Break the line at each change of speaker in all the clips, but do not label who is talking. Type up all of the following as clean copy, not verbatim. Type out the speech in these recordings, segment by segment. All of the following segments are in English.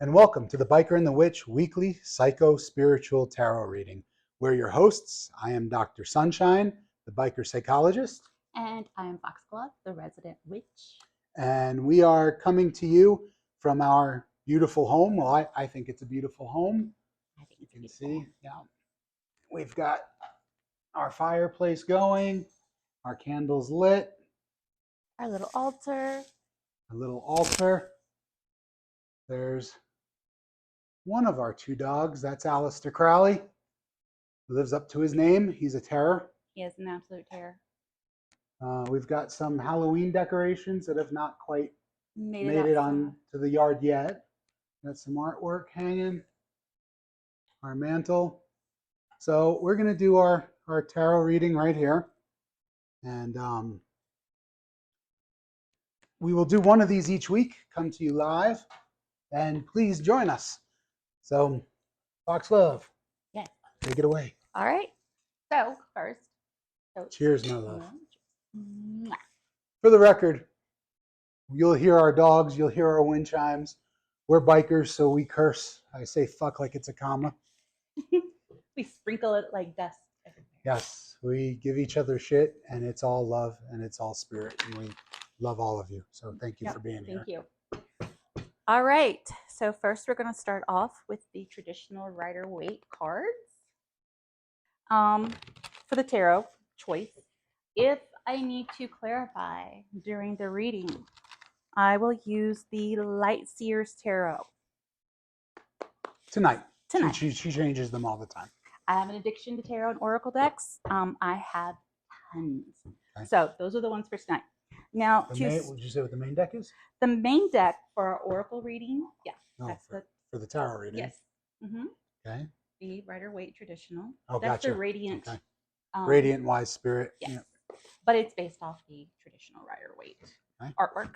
and welcome to the Biker and the Witch weekly psycho-spiritual tarot reading. We're your hosts. I am Dr. Sunshine, the Biker Psychologist.
And I am Foxglove, the resident witch.
And we are coming to you from our beautiful home. Well, I think it's a beautiful home.
I think
You
it's
can
beautiful.
see, yeah. We've got our fireplace going, our candles lit,
Our little altar.
a little altar. There's one of our two dogs. That's Alistair Crowley. He lives up to his name. He's a terror.
He is an absolute terror.
We've got some Halloween decorations that have not quite
Made
it on to the yard yet. Got some artwork hanging, our mantle. So we're going to do our tarot reading right here. And we will do one of these each week, come to you live, and please join us. So, Foxglove,
Yes.
take it away.
All right. So first,
Cheers, my love.
Mwah.
For the record, you'll hear our dogs, you'll hear our wind chimes. We're bikers, so we curse. I say fuck like it's a comma.
We sprinkle it like dust everywhere.
Yes, we give each other shit, and it's all love, and it's all spirit, and we love all of you. So thank you for being here.
Thank you. All right. So first, we're going to start off with the traditional Rider-Waite cards. For the tarot choice, if I need to clarify during the reading, I will use the Light Seers Tarot.
Tonight. She changes them all the time.
I have an addiction to tarot and oracle decks. I have tons.
Okay.
So those are the ones for tonight. Now,
would you say what the main deck is?
The main deck for our oracle reading, yeah.
No, for the tarot reading.
Yes. Mm-hmm.
Okay.
The Rider-Waite traditional.
Oh,
that's
gotcha.
the Radiant.
Okay. Radiant Wise Spirit.
Yes.
Yeah.
But it's based off the traditional Rider-Waite artwork.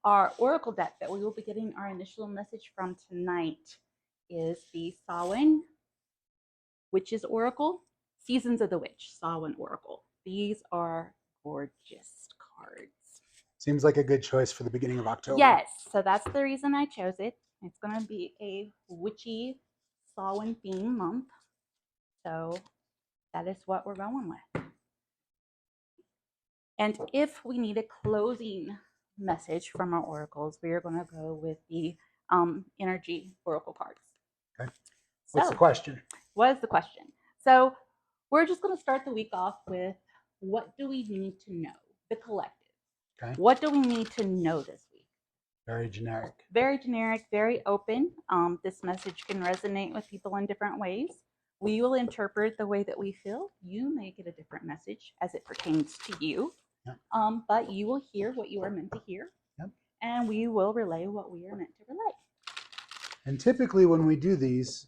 Our oracle deck that we will be getting our initial message from tonight is the Samhain Witch's Oracle, Seasons of the Witch, Samhain Oracle. These are gorgeous cards.
Seems like a good choice for the beginning of October.
Yes, so that's the reason I chose it. It's going to be a witchy Samhain theme month. So that is what we're going with. And if we need a closing message from our oracles, we are going to go with the energy oracle cards.
Okay. What's the question?
What is the question? So we're just going to start the week off with, what do we need to know? The collective.
Okay.
What do we need to know this week?
Very generic.
Very generic, very open. This message can resonate with people in different ways. We will interpret the way that we feel. You may get a different message as it pertains to you. Yep. But you will hear what you are meant to hear. Yep. And we will relay what we are meant to relay.
And typically when we do these,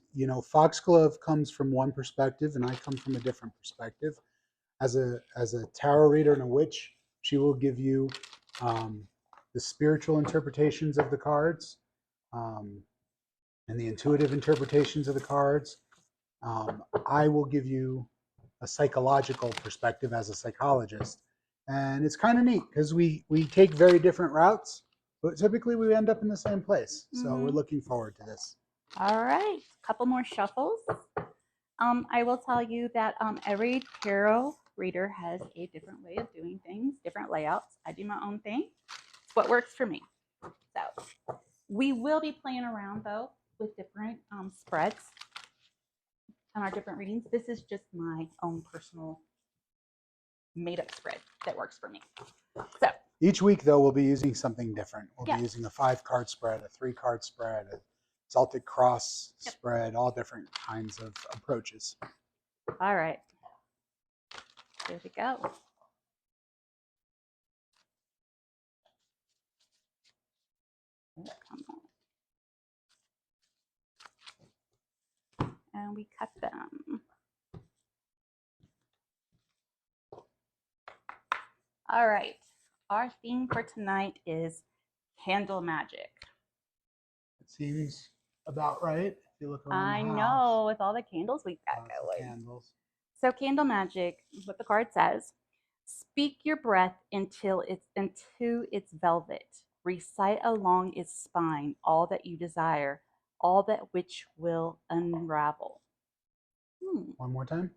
Foxglove comes from one perspective and I come from a different perspective. As a tarot reader and a witch, she will give you the spiritual interpretations of the cards and the intuitive interpretations of the cards. I will give you a psychological perspective as a psychologist. And it's kind of neat because we take very different routes, but typically we end up in the same place. So we're looking forward to this.
All right, a couple more shuffles. I will tell you that every tarot reader has a different way of doing things, different layouts. I do my own thing. It's what works for me. So we will be playing around, though, with different spreads on our different readings. This is just my own personal made-up spread that works for me. So
each week, though, we'll be using something different. We'll be using a 5-card spread, a 3-card spread, a Celtic cross spread, all different kinds of approaches.
All right. Here we go. Come on. And we cut them. All right. Our theme for tonight is candle magic.
It seems about right. If you look around
I
the house,
know, with all the candles we've got going.
Candles.
So candle magic, what the card says: speak your breath into its velvet. Recite along its spine all that you desire. all that which will unravel.
One more time.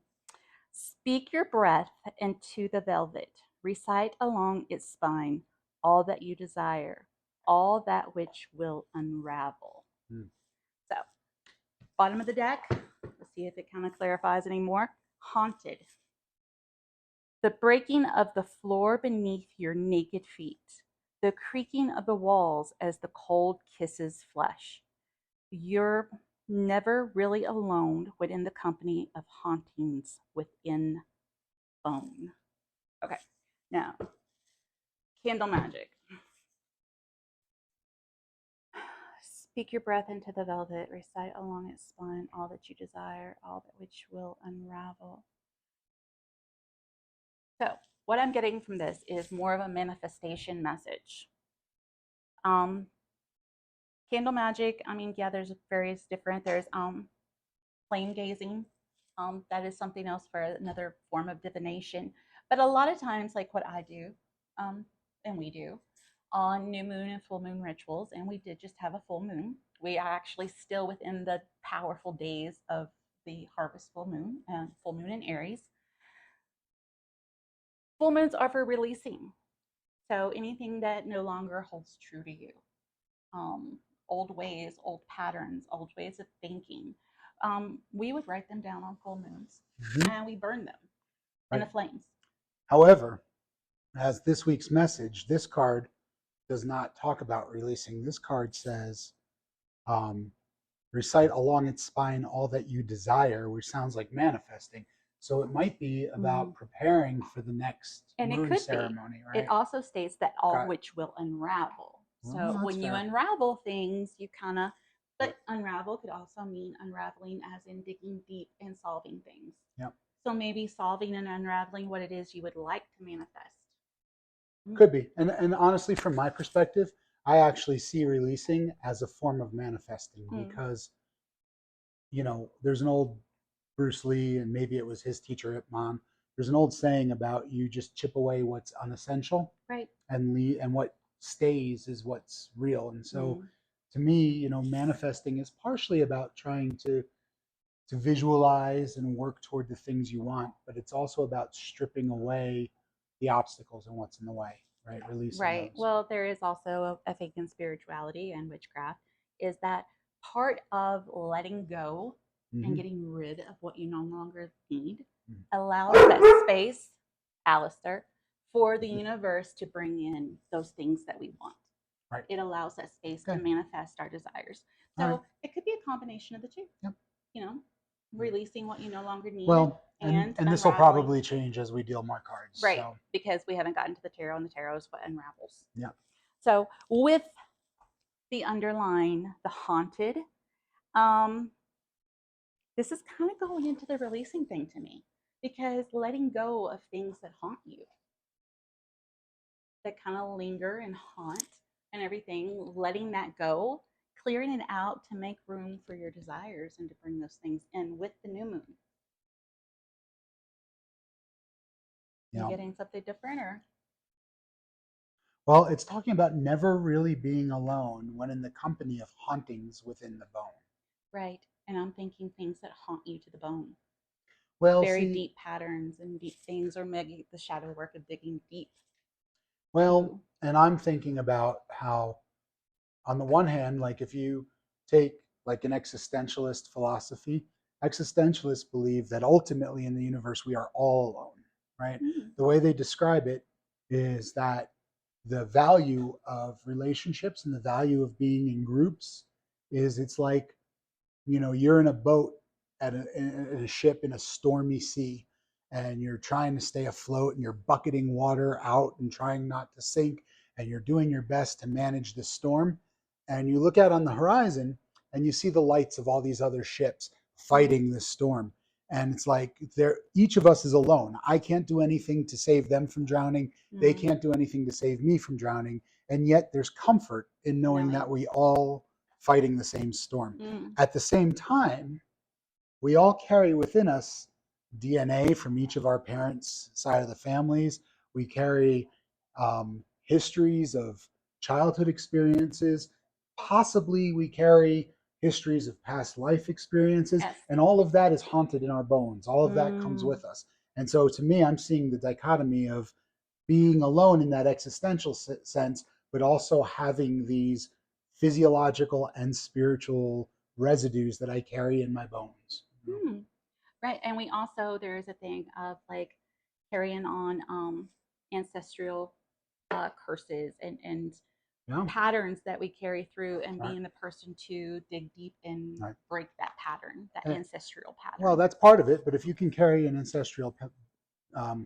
Speak your breath into the velvet. Recite along its spine all that you desire, all that which will unravel.
Hmm.
So, bottom of the deck, let's see if it kind of clarifies anymore. Haunted. The breaking of the floor beneath your naked feet, the creaking of the walls as the cold kisses flesh. You're never really alone when in the company of hauntings within bone. Okay, now, candle magic. Speak your breath into the velvet, recite along its spine all that you desire, all that which will unravel. So, what I'm getting from this is more of a manifestation message. Candle magic, I mean, yeah, there's various different, there's flame gazing. That is something else for another form of divination. But a lot of times, like what I do, and we do on new moon and full moon rituals, and we did just have a full moon. We are actually still within the powerful days of the harvest full moon and full moon in Aries. Full moons are for releasing. So anything that no longer holds true to you, um, old ways, old patterns, old ways of thinking, we would write them down on full moons and we burn them in the flames.
However, as this week's message, this card does not talk about releasing. This card says, recite along its spine all that you desire, which sounds like manifesting. So it might be about preparing for the next
And it
moon
could
ceremony,
be.
right?
It also states that all which will unravel. So
Well, that's
when you
fair.
unravel things, you kind of, but unravel could also mean unraveling as in digging deep and solving things.
Yep.
So maybe solving and unraveling what it is you would like to manifest.
Could be. And honestly, from my perspective, I actually see releasing as a form of manifesting because, you know, there's an old Bruce Lee, and maybe it was his teacher at Mom. There's an old saying about you just chip away what's unessential,
Right.
and what stays is what's real. And so, to me, you know, manifesting is partially about trying to visualize and work toward the things you want, but it's also about stripping away the obstacles and what's in the way, right? Releasing
Right.
those.
Well, there is also a faith in spirituality and witchcraft is that part of letting go and getting rid of what you no longer need allows that space, Alistair, for the universe to bring in those things that we want.
Right.
It allows that space to manifest our desires. So it could be a combination of the two.
Yep.
You know, releasing what you no longer need.
Well, and this will
unraveling.
probably change as we deal more cards.
Right.
So.
Because we haven't gotten to the tarot, and the tarot is what unravels.
Yeah.
So with the underline, the haunted, this is kind of going into the releasing thing to me, because letting go of things that haunt you, that kind of linger and haunt and everything, letting that go, clearing it out to make room for your desires and to bring those things in with the new moon. You getting something different, or?
Well, it's talking about never really being alone when in the company of hauntings within the bone.
Right. And I'm thinking things that haunt you to the bone.
Well,
very deep patterns and deep things, or maybe the shadow work of digging deep.
Well, and I'm thinking about how, on the one hand, like if you take like an existentialist philosophy, existentialists believe that ultimately in the universe we are all alone, right? The way they describe it is that the value of relationships and the value of being in groups is, it's like, you know, you're in a boat at a ship in a stormy sea, and you're trying to stay afloat, and you're bucketing water out and trying not to sink, and you're doing your best to manage the storm, and you look out on the horizon and you see the lights of all these other ships fighting the storm, and it's like each of us is alone. I can't do anything to save them from drowning. They can't do anything to save me from drowning, and yet there's comfort in knowing that we all fighting the same storm. At the same time, we all carry within us DNA from each of our parents' side of the families. We carry histories of childhood experiences. Possibly we carry histories of past life experiences,
Yes.
and all of that is haunted in our bones. All of that comes
Mm.
with us. And so to me, I'm seeing the dichotomy of being alone in that existential sense, but also having these physiological and spiritual residues that I carry in my bones.
Hmm. Right. And we also, there's a thing of like carrying on ancestral curses and
Yeah,
patterns that we carry through, and
right,
being the person to dig deep and
right.
break that pattern, that
And,
ancestral
well,
pattern.
that's part of it, but if you can carry an ancestral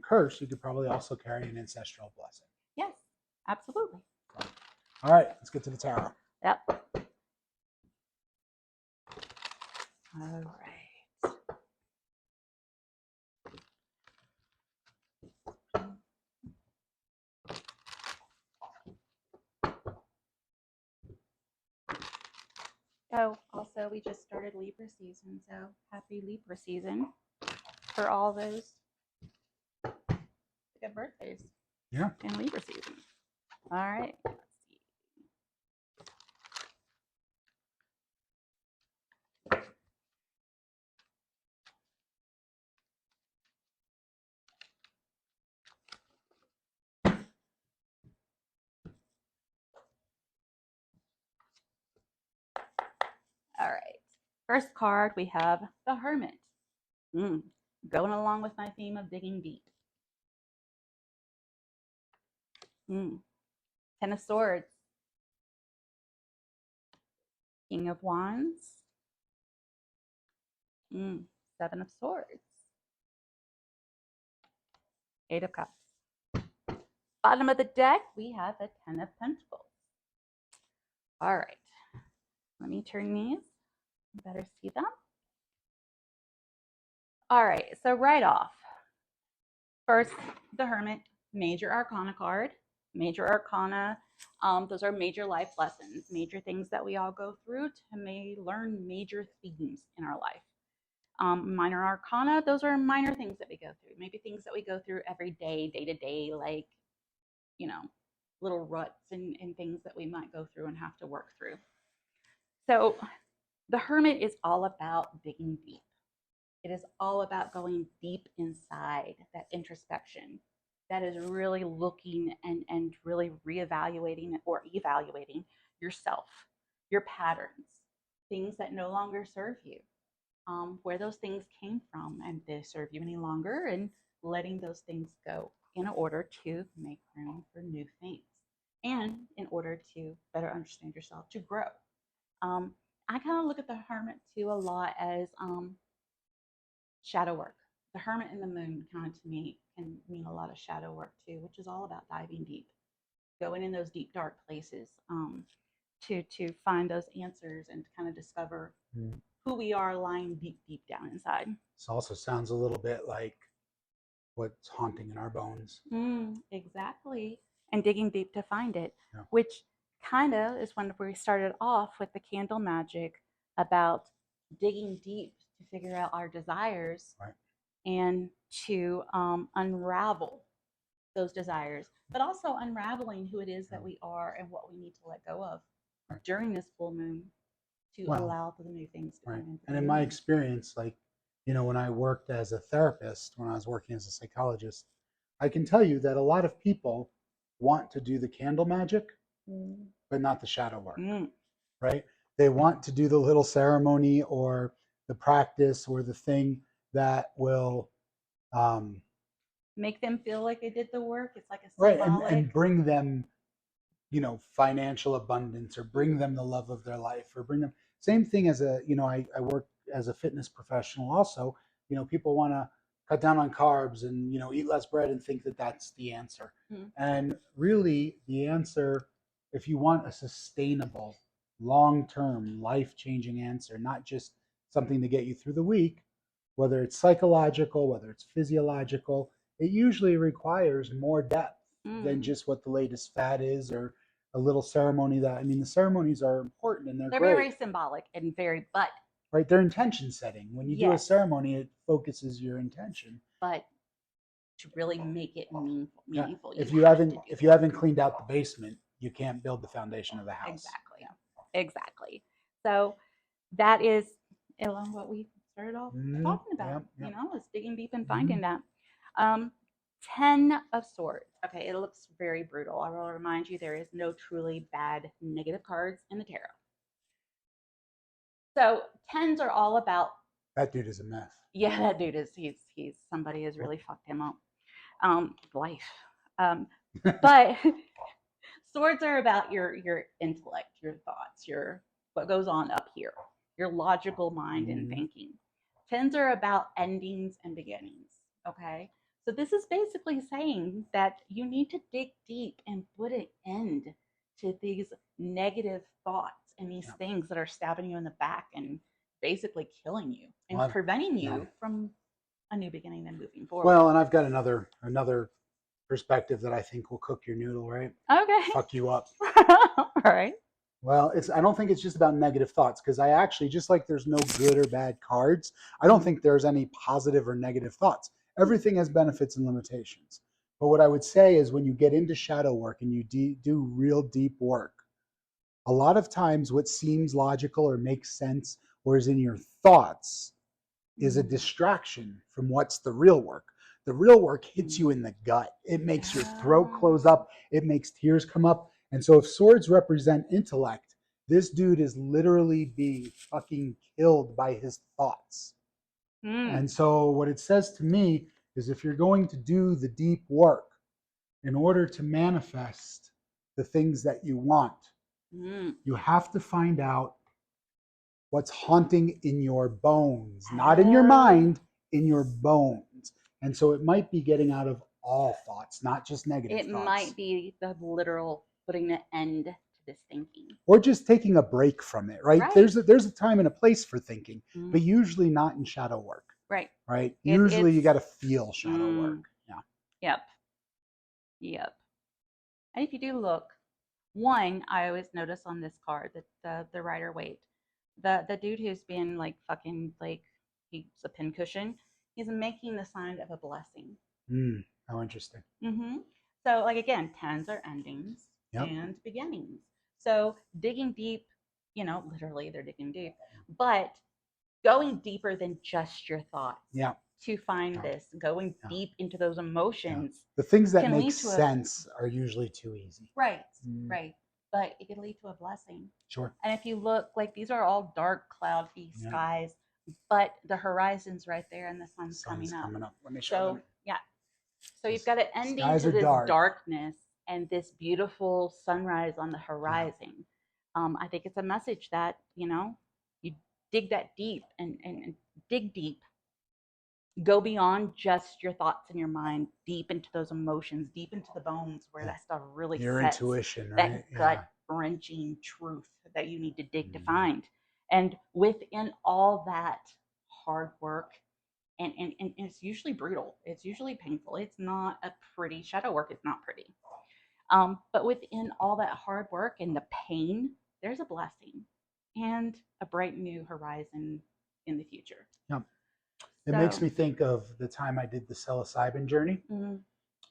curse, you could probably also carry an ancestral blessing.
Yes, absolutely.
All right, let's get to the tarot.
Yep. All right. Oh, also, we just started Libra season, so happy Libra season for all those good birthdays
Yeah.
in Libra season. All right. Let's see. All right. First card, we have the Hermit. Going along with my theme of digging deep. Ten of Swords. King of Wands. Seven of Swords. Eight of Cups. Bottom of the deck, we have the Ten of Pentacles. All right. Let me turn these. You better see them. All right. So right off, first, the Hermit, Major Arcana card. Major Arcana, those are major life lessons, major things that we all go through to learn major themes in our life. Minor Arcana, those are minor things that we go through, maybe things that we go through every day, day to day, like, you know, little ruts and things that we might go through and have to work through. So the Hermit is all about digging deep. It is all about going deep inside, that introspection. That is really looking and really reevaluating or evaluating yourself, your patterns, things that no longer serve you, where those things came from and they serve you any longer, and letting those things go in order to make room for new things and in order to better understand yourself, to grow. I kind of look at the Hermit too a lot as shadow work. The Hermit and the Moon kind of to me can mean a lot of shadow work too, which is all about diving deep, going in those deep dark places, to find those answers and to kind of discover who we are lying deep, deep down inside.
This also sounds a little bit like what's haunting in our bones.
Exactly. And digging deep to find it,
Yeah.
which kind of is when we started off with the candle magic about digging deep to figure out our desires,
Right.
and to unravel those desires, but also unraveling who it is that we are and what we need to let go of during this full moon to allow for the new things to come in.
And in my experience, like, when I worked as a therapist, when I was working as a psychologist, I can tell you that a lot of people want to do the candle magic, but not the shadow work, right? They want to do the little ceremony or the practice or the thing that will
make them feel like they did the work. It's like a
right,
symbolic.
and bring them, financial abundance, or bring them the love of their life, or bring them same thing as I work as a fitness professional also. People want to cut down on carbs and eat less bread and think that that's the answer. And really the answer, if you want a sustainable, long-term, life-changing answer, not just something to get you through the week, whether it's psychological, whether it's physiological, it usually requires more depth than just what the latest fad is, or a little ceremony. That, I mean, the ceremonies are important and they're great.
Very symbolic and very, but
right, they're intention setting. When you do a
Yes.
ceremony, it focuses your intention.
but to really make it meaningful.
If you haven't cleaned out the basement, you can't build the foundation of the house.
Exactly. So that is along what we started off talking about.
Yep.
Is digging deep and finding that. Um, 10 of Swords. Okay, it looks very brutal. I will remind you there is no truly bad negative cards in the tarot. So tens are all about.
That dude is a mess.
Yeah, that dude is. He's somebody has really fucked him up. Life. But swords are about your intellect, your thoughts, your what goes on up here, your logical mind and thinking. Tens are about endings and beginnings. Okay, so this is basically saying that you need to dig deep and put an end to these negative thoughts and these things that are stabbing you in the back and basically killing you and preventing you from a new beginning and moving forward.
Well, and I've got another perspective that I think will cook your noodle, right?
Okay.
Fuck you up.
All right.
Well, I don't think it's just about negative thoughts, because I actually, just like there's no good or bad cards, I don't think there's any positive or negative thoughts. Everything has benefits and limitations. But what I would say is, when you get into shadow work and you do real deep work, a lot of times what seems logical or makes sense or is in your thoughts is a distraction from what's the real work. The real work hits you in the gut. It makes your throat close up. It makes tears come up. And so if swords represent intellect, this dude is literally being fucking killed by his thoughts. And so what it says to me is, if you're going to do the deep work in order to manifest the things that you want, you have to find out what's haunting in your bones, not in your mind, in your bones. And so it might be getting out of all thoughts, not just negative thoughts. It
might be the literal putting an end to this thinking.
Or just taking a break from it, right? There's a time and a place for thinking, but usually not in shadow work.
Right.
Right? Usually you got to feel shadow work. Yeah.
Yep. And if you do look, one, I always notice on this card that the Rider Waite, the dude who's been like fucking like he's a pincushion, he's making the sign of a blessing.
How interesting.
So like again, tens are endings and beginnings. So digging deep, literally they're digging deep, but going deeper than just your thoughts. To find this, going deep into those emotions.
The things that make sense are usually too easy.
Right. But it can lead to a blessing.
Sure.
And if you look, like these are all dark, cloudy skies, but the horizon's right there and the sun's coming up.
Let me show them.
So you've got an ending to this darkness and this beautiful sunrise on the horizon. I think it's a message that, you dig that deep and dig deep. Go beyond just your thoughts in your mind, deep into those emotions, deep into the bones where that stuff really
your
sets,
intuition,
right? That gut-wrenching truth that you need to dig to find. And within all that hard work, and it's usually brutal, it's usually painful, it's not a pretty shadow work, it's not pretty. But within all that hard work and the pain, there's a blessing and a bright new horizon in the future.
It makes me think of the time I did the psilocybin journey,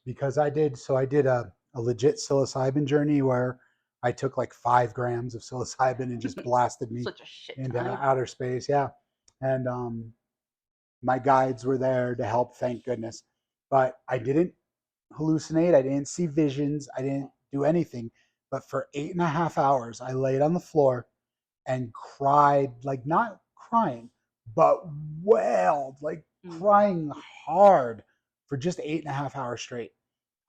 because I did a legit psilocybin journey where I took like 5 grams of psilocybin and just blasted me into outer space. Yeah. And my guides were there to help, thank goodness. But I didn't hallucinate. I didn't see visions. I didn't do anything. But for 8.5 hours, I laid on the floor and cried, like not crying, but wailed, like crying hard for just 8.5 hours straight.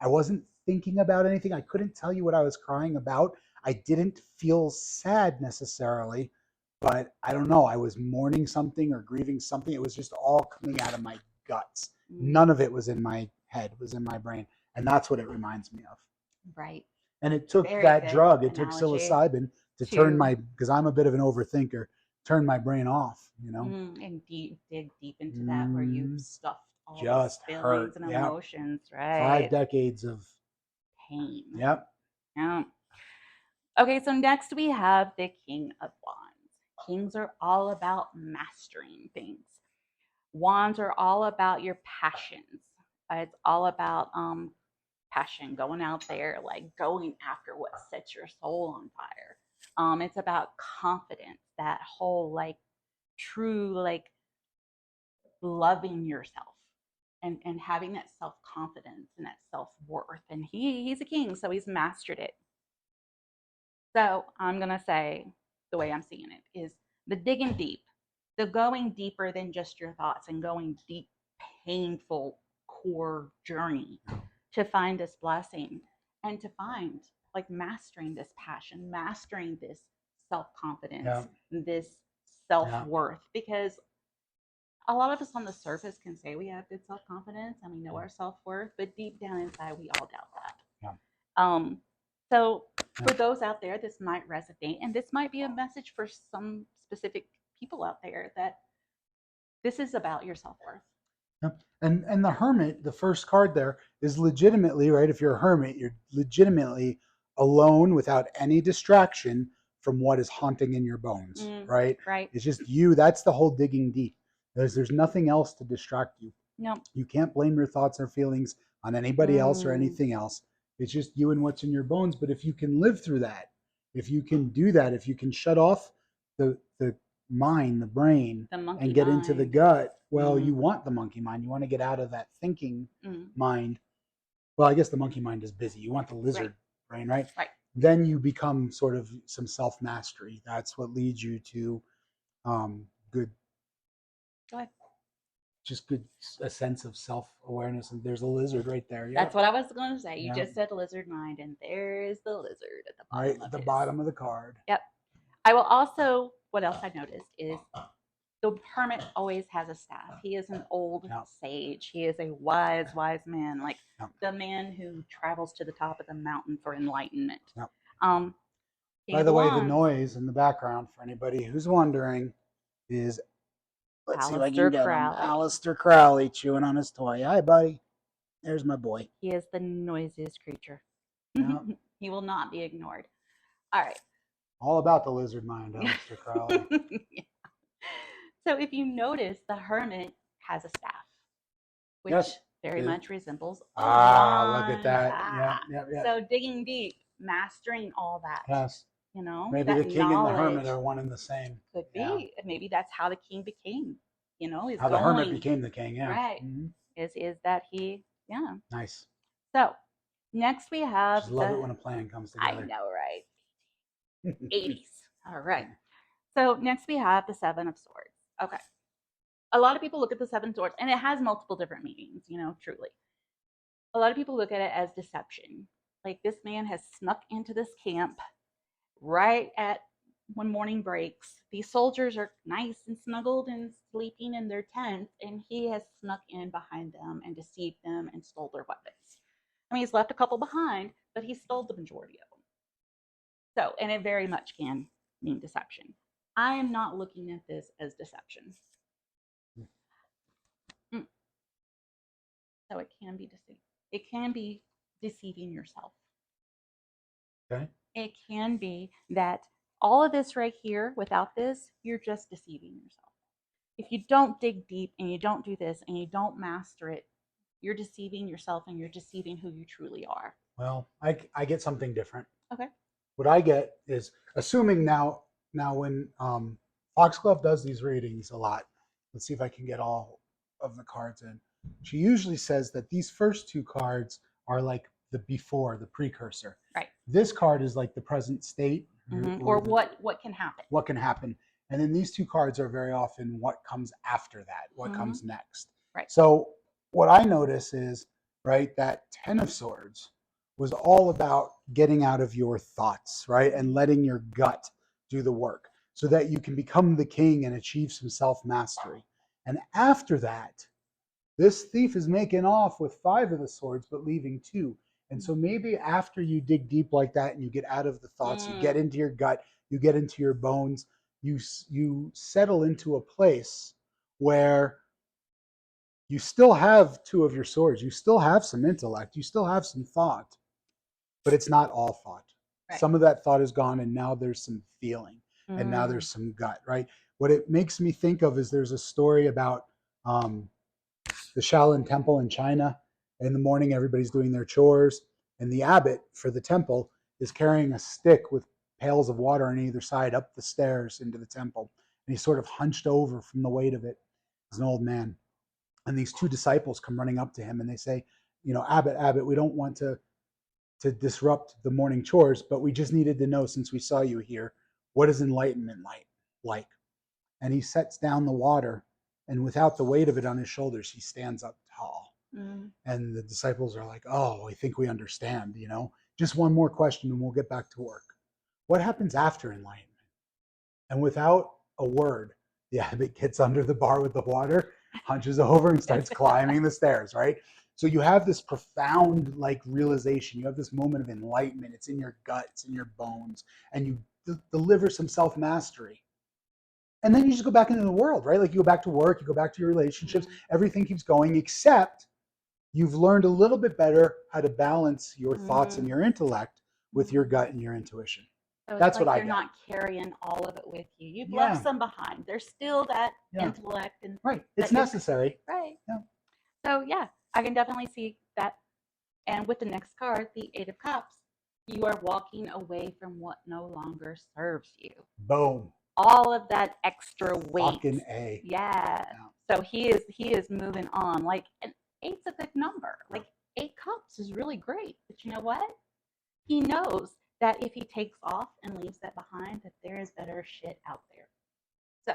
I wasn't thinking about anything. I couldn't tell you what I was crying about. I didn't feel sad necessarily, but I don't know. I was mourning something or grieving something. It was just all coming out of my guts. None of it was in my head, it was in my brain. And that's what it reminds me of.
Right.
And it took that drug, it took psilocybin to turn because I'm a bit of an overthinker, turn my brain off,
and dig deep into that where you've stuffed all those feelings and emotions, right?
5 decades of
pain.
Yep.
Yeah. Okay, so next we have the King of Wands. Kings are all about mastering things. Wands are all about your passions. It's all about passion, going out there, like going after what sets your soul on fire. It's about confidence, that whole like true, like loving yourself and having that self-confidence and that self-worth. And he's a king, so he's mastered it. So I'm gonna say the way I'm seeing it is the digging deep, the going deeper than just your thoughts and going deep, painful core journey to find this blessing and to find like mastering this passion, mastering this self-confidence,
Yeah.
this
Yeah.
self-worth. Because a lot of us on the surface can say we have good self-confidence and we know our self-worth, but deep down inside we all doubt that.
Yeah.
So for those out there, this might resonate, and this might be a message for some specific people out there that this is about your self-worth.
Yep. And the hermit, the first card there, is legitimately, right? If you're a hermit, you're legitimately alone without any distraction from what is haunting in your bones, right?
Right.
It's just you. That's the whole digging deep. There's nothing else to distract you.
No.
You can't blame your thoughts or feelings on anybody else or anything else. It's just you and what's in your bones. But if you can live through that, if you can do that, if you can shut off the mind, the brain, and get into the gut, well, you want the monkey mind. You want to get out of that thinking mind. Well, I guess the monkey mind is busy. You want the lizard brain, right?
Right.
Then you become sort of some self-mastery. That's what leads you to good.
Go ahead.
Just good, a sense of self-awareness. And there's a lizard right there.
That's what I was going to say. You just said lizard mind, and there's the lizard at the bottom.
Right at the bottom of the card.
Yep. I will also, what else I noticed is the hermit always has a staff. He is an old sage. He is a wise man, like the man who travels to the top of the mountain for enlightenment.
By the way, the noise in the background, for anybody who's wondering, is let's see if I can get him. Aleister Crowley chewing on his toy. Hi, buddy. There's my boy.
He is the noisiest creature. He will not be ignored. All right.
All about the lizard mind, Aleister Crowley.
Yeah. So if you notice, the hermit has a staff, which very much resembles a wand.
Look at that. Yeah.
So digging deep, mastering all that.
Yes.
You know,
maybe the king and the hermit are one and the same.
Could be. Maybe that's how the king became. You know,
how the hermit became the king. Yeah.
Right. Is that he? Yeah.
Nice.
So next we have.
Just love it when a plan comes together.
I know, right? 80s. All right. So next we have the Seven of Swords. Okay. A lot of people look at the Seven Swords, and it has multiple different meanings, you know, truly. A lot of people look at it as deception. Like this man has snuck into this camp right at when morning breaks. These soldiers are nice and snuggled and sleeping in their tents, and he has snuck in behind them and deceived them and stole their weapons. I mean, he's left a couple behind, but he stole the majority of them. So, and it very much can mean deception. I am not looking at this as deception. So it can be deceiving. It can be deceiving yourself.
Okay.
It can be that all of this right here, without this, you're just deceiving yourself. If you don't dig deep and you don't do this and you don't master it, you're deceiving yourself and you're deceiving who you truly are.
Well, I get something different.
Okay.
What I get is, assuming now when Foxglove does these readings a lot, let's see if I can get all of the cards in. She usually says that these first two cards are like the before, the precursor.
Right.
This card is like the present state.
Or what can happen.
What can happen. And then these two cards are very often what comes after that, what comes next.
Right.
So what I notice is, right, that 10 of Swords was all about getting out of your thoughts, right, and letting your gut do the work so that you can become the king and achieve some self-mastery. And after that, this thief is making off with 5 of the swords, but leaving 2. And so maybe after you dig deep like that and you get out of the thoughts, you get into your gut, you get into your bones, you settle into a place where you still have 2 of your swords. You still have some intellect. You still have some thought, but it's not all thought. Right. Some of that thought is gone, and now there's some feeling, and now there's some gut, right? What it makes me think of is there's a story about the Shaolin Temple in China. In the morning, everybody's doing their chores, and the abbot for the temple is carrying a stick with pails of water on either side up the stairs into the temple. and he's sort of hunched over from the weight of it. He's an old man. And these two disciples come running up to him and they say, Abbot, Abbot, we don't want to disrupt the morning chores, but we just needed to know, since we saw you here, what is enlightenment like? And he sets down the water, and without the weight of it on his shoulders, he stands up tall. And the disciples are like, oh, I think we understand, just one more question and we'll get back to work. What happens after enlightenment? And without a word, the abbot gets under the bar with the water, hunches over, and starts climbing the stairs, right? So you have this profound realization. You have this moment of enlightenment. It's in your gut, it's in your bones, and you deliver some self-mastery. And then you just go back into the world, right? Like you go back to work, you go back to your relationships, everything keeps going, except you've learned a little bit better how to balance your thoughts and your intellect with your gut and your intuition.
So
That's
what
I
you're
get.
not carrying all of it with you. You've left some behind. There's still that intellect and
right. It's necessary.
Right.
Yeah.
So yeah, I can definitely see that. And with the next card, the Eight of Cups, you are walking away from what no longer serves you.
Boom.
All of that extra weight.
Fucking A.
Yeah. So he is moving on. And eight's a good number. 8 cups is really great. But you know what? He knows that if he takes off and leaves that behind, that there is better shit out there. So.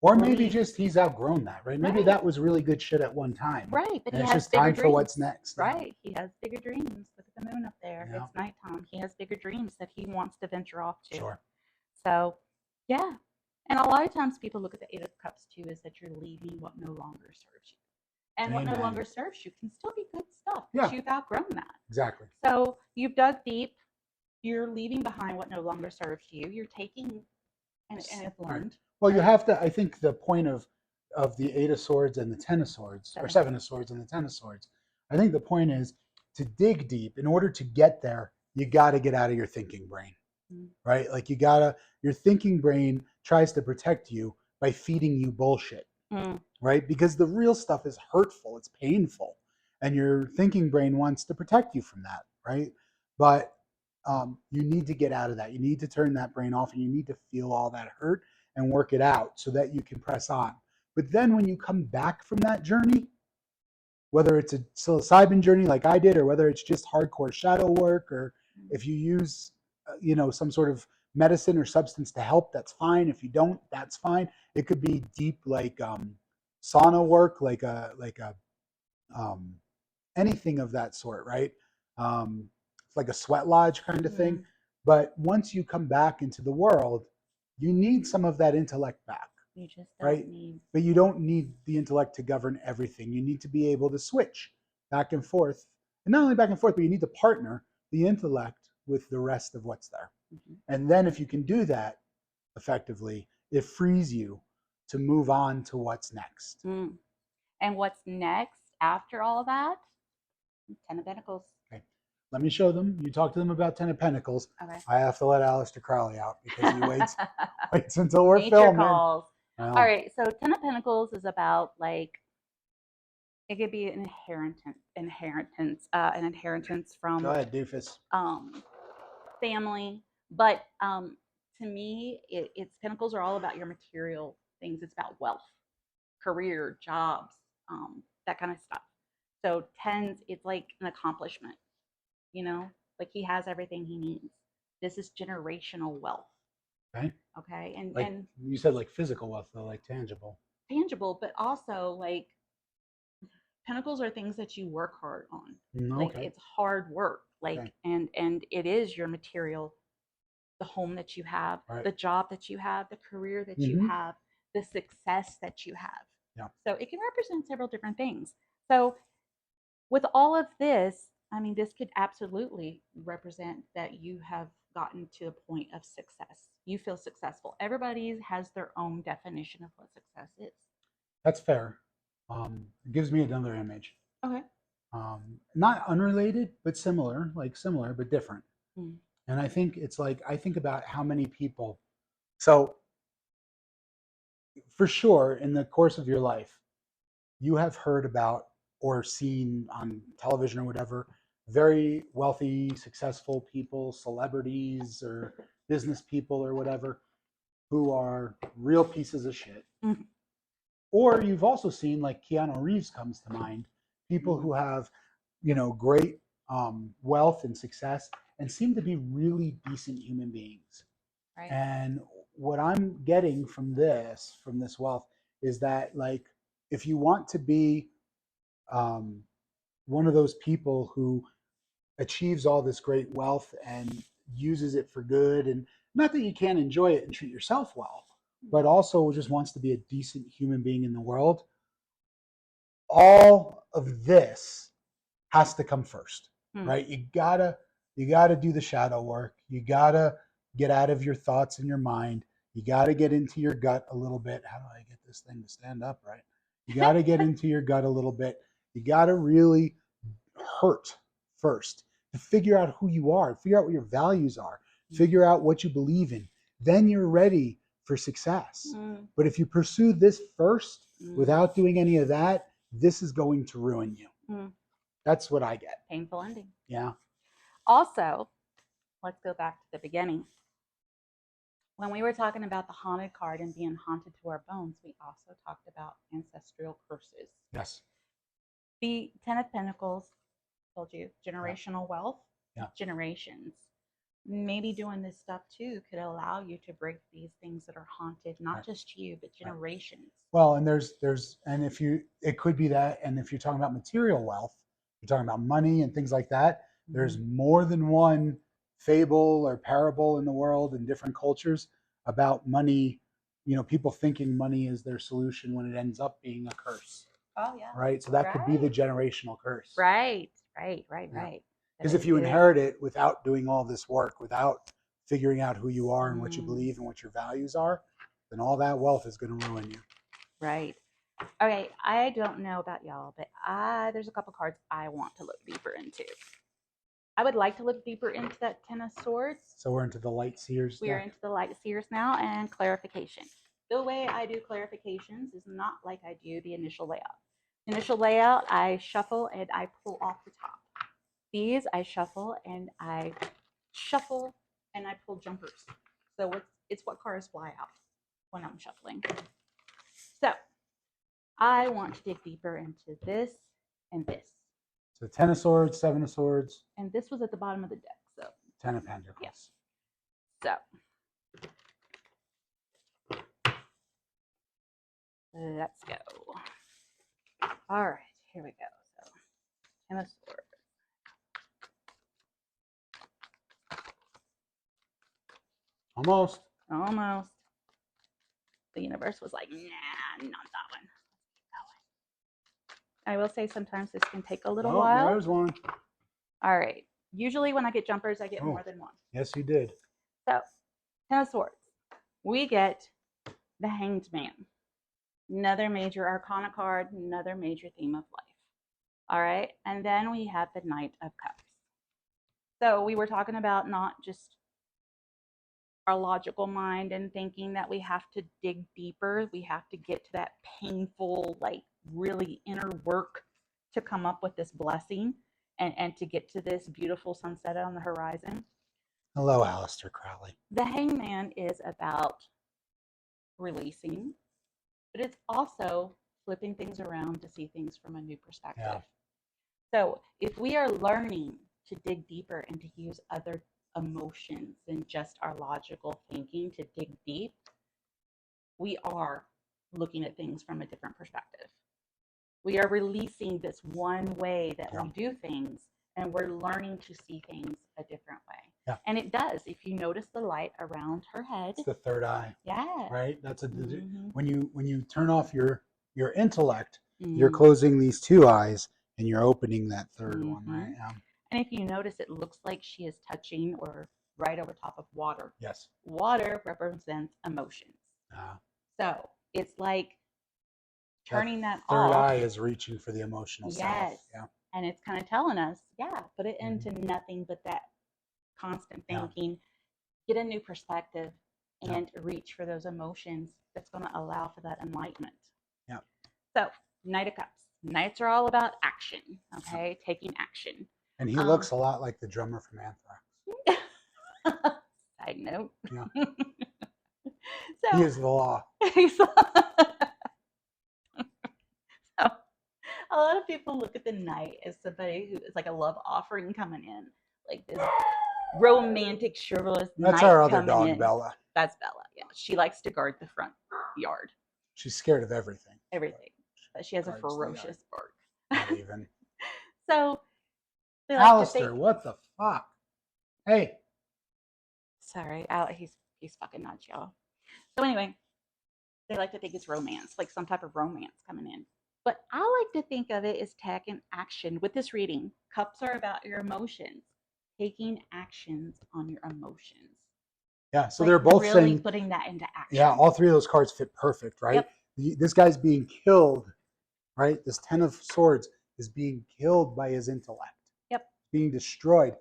Or maybe just he's outgrown that, right? Maybe that was really good shit at one time.
Right, but
and it's just time for what's next.
Right, he has bigger dreams. Look at the moon up there. It's nighttime. He has bigger dreams that he wants to venture off to.
Sure.
So, yeah. And a lot of times people look at the Eight of Cups too, is that you're leaving what no longer serves you. And what no longer serves you can still be good stuff. Yeah. You've outgrown that.
Exactly.
So you've dug deep. You're leaving behind what no longer serves you. You're taking and have learned.
Right. Well, you have to, I think the point of the Eight of Swords and the Ten of Swords, or Seven of Swords and the Ten of Swords, I think the point is to dig deep. In order to get there, you got to get out of your thinking brain, right? Your thinking brain tries to protect you by feeding you bullshit, right? Because the real stuff is hurtful, it's painful, and your thinking brain wants to protect you from that, right? But you need to get out of that. You need to turn that brain off, and you need to feel all that hurt and work it out so that you can press on. But then when you come back from that journey, whether it's a psilocybin journey like I did, or whether it's just hardcore shadow work, or if you use some sort of medicine or substance to help, that's fine. If you don't, that's fine. It could be deep, sauna work, anything of that sort, right? It's like a sweat lodge kind of thing. But once you come back into the world, you need some of that intellect back.
You just
right? But you don't need the intellect to govern everything. You need to be able to switch back and forth. And not only back and forth, but you need to partner the intellect with the rest of what's there. And then if you can do that effectively, it frees you to move on to what's next.
And what's next after all that? Ten of Pentacles.
Okay. Let me show them. You talk to them about Ten of Pentacles. Okay. I have to let Aleister Crowley out because he waits until we're filming.
Calls. All right. So Ten of Pentacles is about it could be an inheritance from.
Go ahead, doofus.
Family, but to me, it's Pentacles are all about your material things. It's about wealth, career, jobs, that kind of stuff. So tens, it's like an accomplishment. Like he has everything he needs. This is generational wealth. Okay. And
you said physical wealth, though, tangible.
Tangible, but also Pentacles are things that you work hard on. It's hard work. And it is your material, the home that you have, the job that you have, the career that you have, the success that you have.
Yeah.
So it can represent several different things. So with all of this, this could absolutely represent that you have gotten to a point of success. You feel successful. Everybody has their own definition of what success is.
That's fair. It gives me another image.
Okay.
Not unrelated, but similar, but different. And I think it's I think about how many people. So for sure, in the course of your life, you have heard about or seen on television or whatever, very wealthy, successful people, celebrities or business people or whatever. who are real pieces of shit.
Mhm.
Or you've also seen, like Keanu Reeves comes to mind, people who have, great wealth and success and seem to be really decent human beings.
Right.
And what I'm getting from this wealth, is that, like, if you want to be um, one of those people who achieves all this great wealth and uses it for good, and not that you can't enjoy it and treat yourself well, but also just wants to be a decent human being in the world, all of this has to come first, right? You gotta do the shadow work. You gotta get out of your thoughts and your mind. You gotta get into your gut a little bit. How do I get this thing to stand up right? You gotta get into your gut a little bit. You gotta really hurt first to figure out who you are, figure out what your values are, figure out what you believe in. Then you're ready for success. But if you pursue this first without doing any of that, this is going to ruin you. That's what I get.
Painful ending.
Yeah.
Also, let's go back to the beginning. When we were talking about the haunted card and being haunted to our bones, we also talked about ancestral curses.
Yes.
The Ten of Pentacles, told you, generational wealth, generations. Maybe doing this stuff too could allow you to break these things that are haunted, not just you, but generations.
Well, and and it could be that, and if you're talking about material wealth, you're talking about money and things like that, there's more than one fable or parable in the world in different cultures about money, people thinking money is their solution when it ends up being a curse.
Oh, yeah.
Right? So that could be the generational curse.
Right.
Because if you inherit it without doing all this work, without figuring out who you are and what you believe and what your values are, then all that wealth is going to ruin you.
Right. Okay, I don't know about y'all, but there's a couple cards I want to look deeper into. I would like to look deeper into that Ten of Swords.
So we're into the light seers.
We're into the light seers now, and clarification. The way I do clarifications is not like I do the initial layout. Initial layout, I shuffle and I pull off the top. These I shuffle and I pull jumpers. So it's what cards fly out when I'm shuffling. So I want to dig deeper into this and this.
So Ten of Swords, Seven of Swords.
And this was at the bottom of the deck. So
Ten of Pentacles.
Yes. So let's go. All right, here we go. So Ten of Swords.
Almost.
The universe was like, nah, not that one. I will say sometimes this can take a little while.
There's one.
All right. Usually when I get jumpers, I get more than one.
Yes, you did.
So, Ten of Swords. We get the Hanged Man. Another major arcana card, another major theme of life. All right. And then we have the Knight of Cups. So we were talking about not just our logical mind and thinking that we have to dig deeper. We have to get to that painful, like really inner work to come up with this blessing and to get to this beautiful sunset on the horizon.
Hello, Aleister Crowley.
The Hangman is about releasing, but it's also flipping things around to see things from a new perspective. Yeah. So if we are learning to dig deeper and to use other emotions than just our logical thinking to dig deep, we are looking at things from a different perspective. We are releasing this one way that we do things, and we're learning to see things a different way. Yeah. And it does. If you notice the light around her head,
it's the third eye.
Yeah.
Right. That's when you turn off your intellect, you're closing these two eyes and you're opening that third one. Right. Yeah.
And if you notice, it looks like she is touching or right over top of water.
Yes.
Water represents emotions. So it's like turning that off.
Third eye is reaching for the emotional side. Yeah.
And it's kind of telling us, put it into nothing but that constant thinking, get a new perspective, and reach for those emotions that's going to allow for that enlightenment. Yeah. So, Knight of Cups. Knights are all about action, okay? Taking action.
And he looks a lot like the drummer from Anthrax.
Side note.
Yeah.
So
He is the law.
so a lot of people look at the Knight as somebody who is like a love offering coming in, like this romantic, chivalrous
That's
knight
our other
coming
dog,
in.
Bella.
That's Bella. Yeah, she likes to guard the front yard,
She's scared of everything.
everything. But she has a
Guards the yard.
ferocious bark.
Not even.
So they like to
Alistair,
think.
what the fuck? Hey.
Sorry, he's fucking nuts, y'all. So anyway, they like to think it's romance, like some type of romance coming in. But I like to think of it as taking action with this reading. Cups are about your emotions, taking actions on your emotions.
Yeah, so
Like
they're both
really
saying,
putting that into action.
yeah, all three of those cards fit perfect, right?
Yep.
This guy's being killed, right? This Ten of Swords is being killed by his intellect.
Yep.
Being destroyed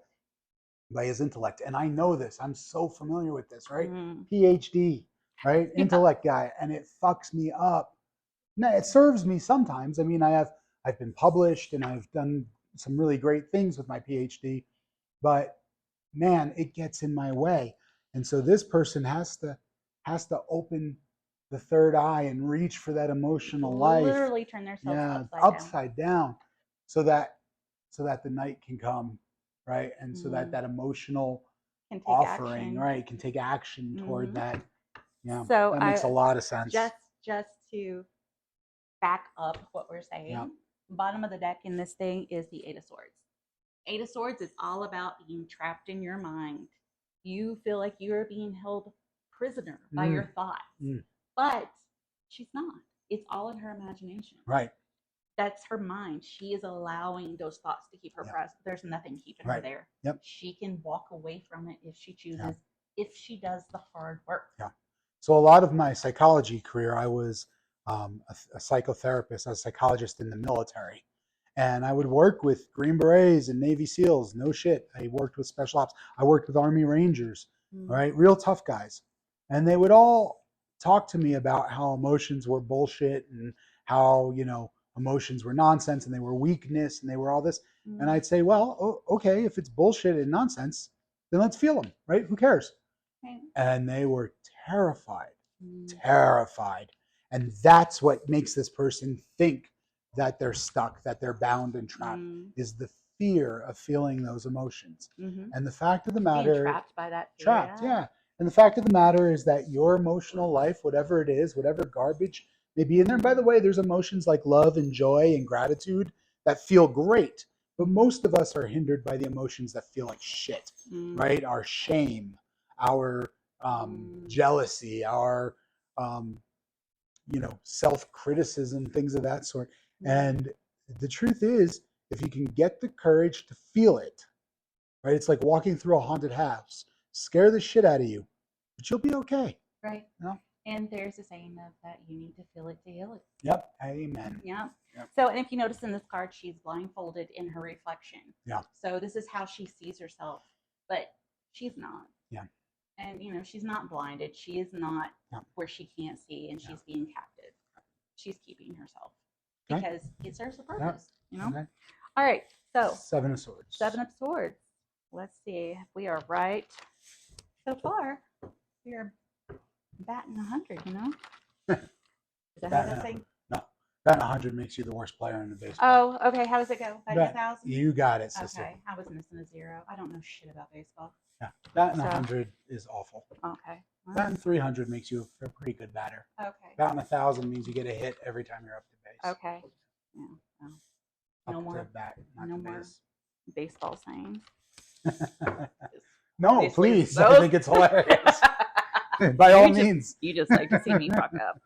by his intellect. And I know this. I'm so familiar with this, right? PhD, right?
Yeah.
Intellect guy. And it fucks me up. Now, it serves me sometimes. I mean, I've been published and I've done some really great things with my PhD, but man, it gets in my way. And so this person has to open the third eye and reach for that emotional life.
Literally turn themselves
upside down so that the Knight can come, right? And so that emotional
can take
offering,
action.
right, can take action toward that. Yeah.
So
that makes a lot of sense.
Just to back up what we're saying.
Yeah.
Bottom of the deck in this thing is the Eight of Swords. Eight of Swords is all about being trapped in your mind. You feel like you're being held prisoner by your thoughts. But she's not. It's all in her imagination.
Right.
That's her mind. She is allowing those thoughts to keep her present. There's nothing keeping her there.
Yep.
She can walk away from it if she chooses, if she does the hard work.
Yeah. So a lot of my psychology career, I was a psychotherapist, a psychologist in the military. And I would work with Green Berets and Navy SEALs. No shit. I worked with special ops. I worked with Army Rangers, right? Real tough guys. And they would all talk to me about how emotions were bullshit and how, emotions were nonsense and they were weakness and they were all this. And I'd say, well, okay, if it's bullshit and nonsense, then let's feel them, right? Who cares?
Right.
And they were terrified. And that's what makes this person think that they're stuck, that they're bound and trapped, is the fear of feeling those emotions. And the fact of the matter,
being trapped by that fear,
trapped, and the fact of the matter is that your emotional life, whatever it is, whatever garbage may be in there. And by the way, there's emotions like love and joy and gratitude that feel great, but most of us are hindered by the emotions that feel like shit, right? Our shame, our jealousy, our self-criticism, things of that sort. And the truth is, if you can get the courage to feel it, right? It's like walking through a haunted house. Scare the shit out of you, but you'll be okay.
Right.
You know?
And there's a saying of that you need to feel it to heal it.
Yep. Amen.
Yeah.
Yep.
So, and if you notice in this card, she's blindfolded in her reflection.
Yeah.
So this is how she sees herself, but she's not.
Yeah.
And she's not blinded. She is not where she can't see, and she's being captive. She's keeping herself because it serves a purpose.
Okay.
All right. So
Seven of Swords.
Seven of Swords. Let's see if we are right so far. We are batting 100. Is that how that thing?
No, batting 100 makes you the worst player in the baseball.
Oh, okay. How does it go? Batting 1,000.
You got it, sister.
Okay, I was missing a zero. I don't know shit about baseball.
Yeah, batting 100 is awful.
Okay.
Batting 300 makes you a pretty good batter.
Okay.
Batting 1,000 means you get a hit every time you're up to base.
Okay. Yeah. Well, no more
bat, not
no
to
more
base.
baseball sayings.
No,
Obviously,
please.
both.
I think it's hilarious. By all means.
You just like to see me fuck up.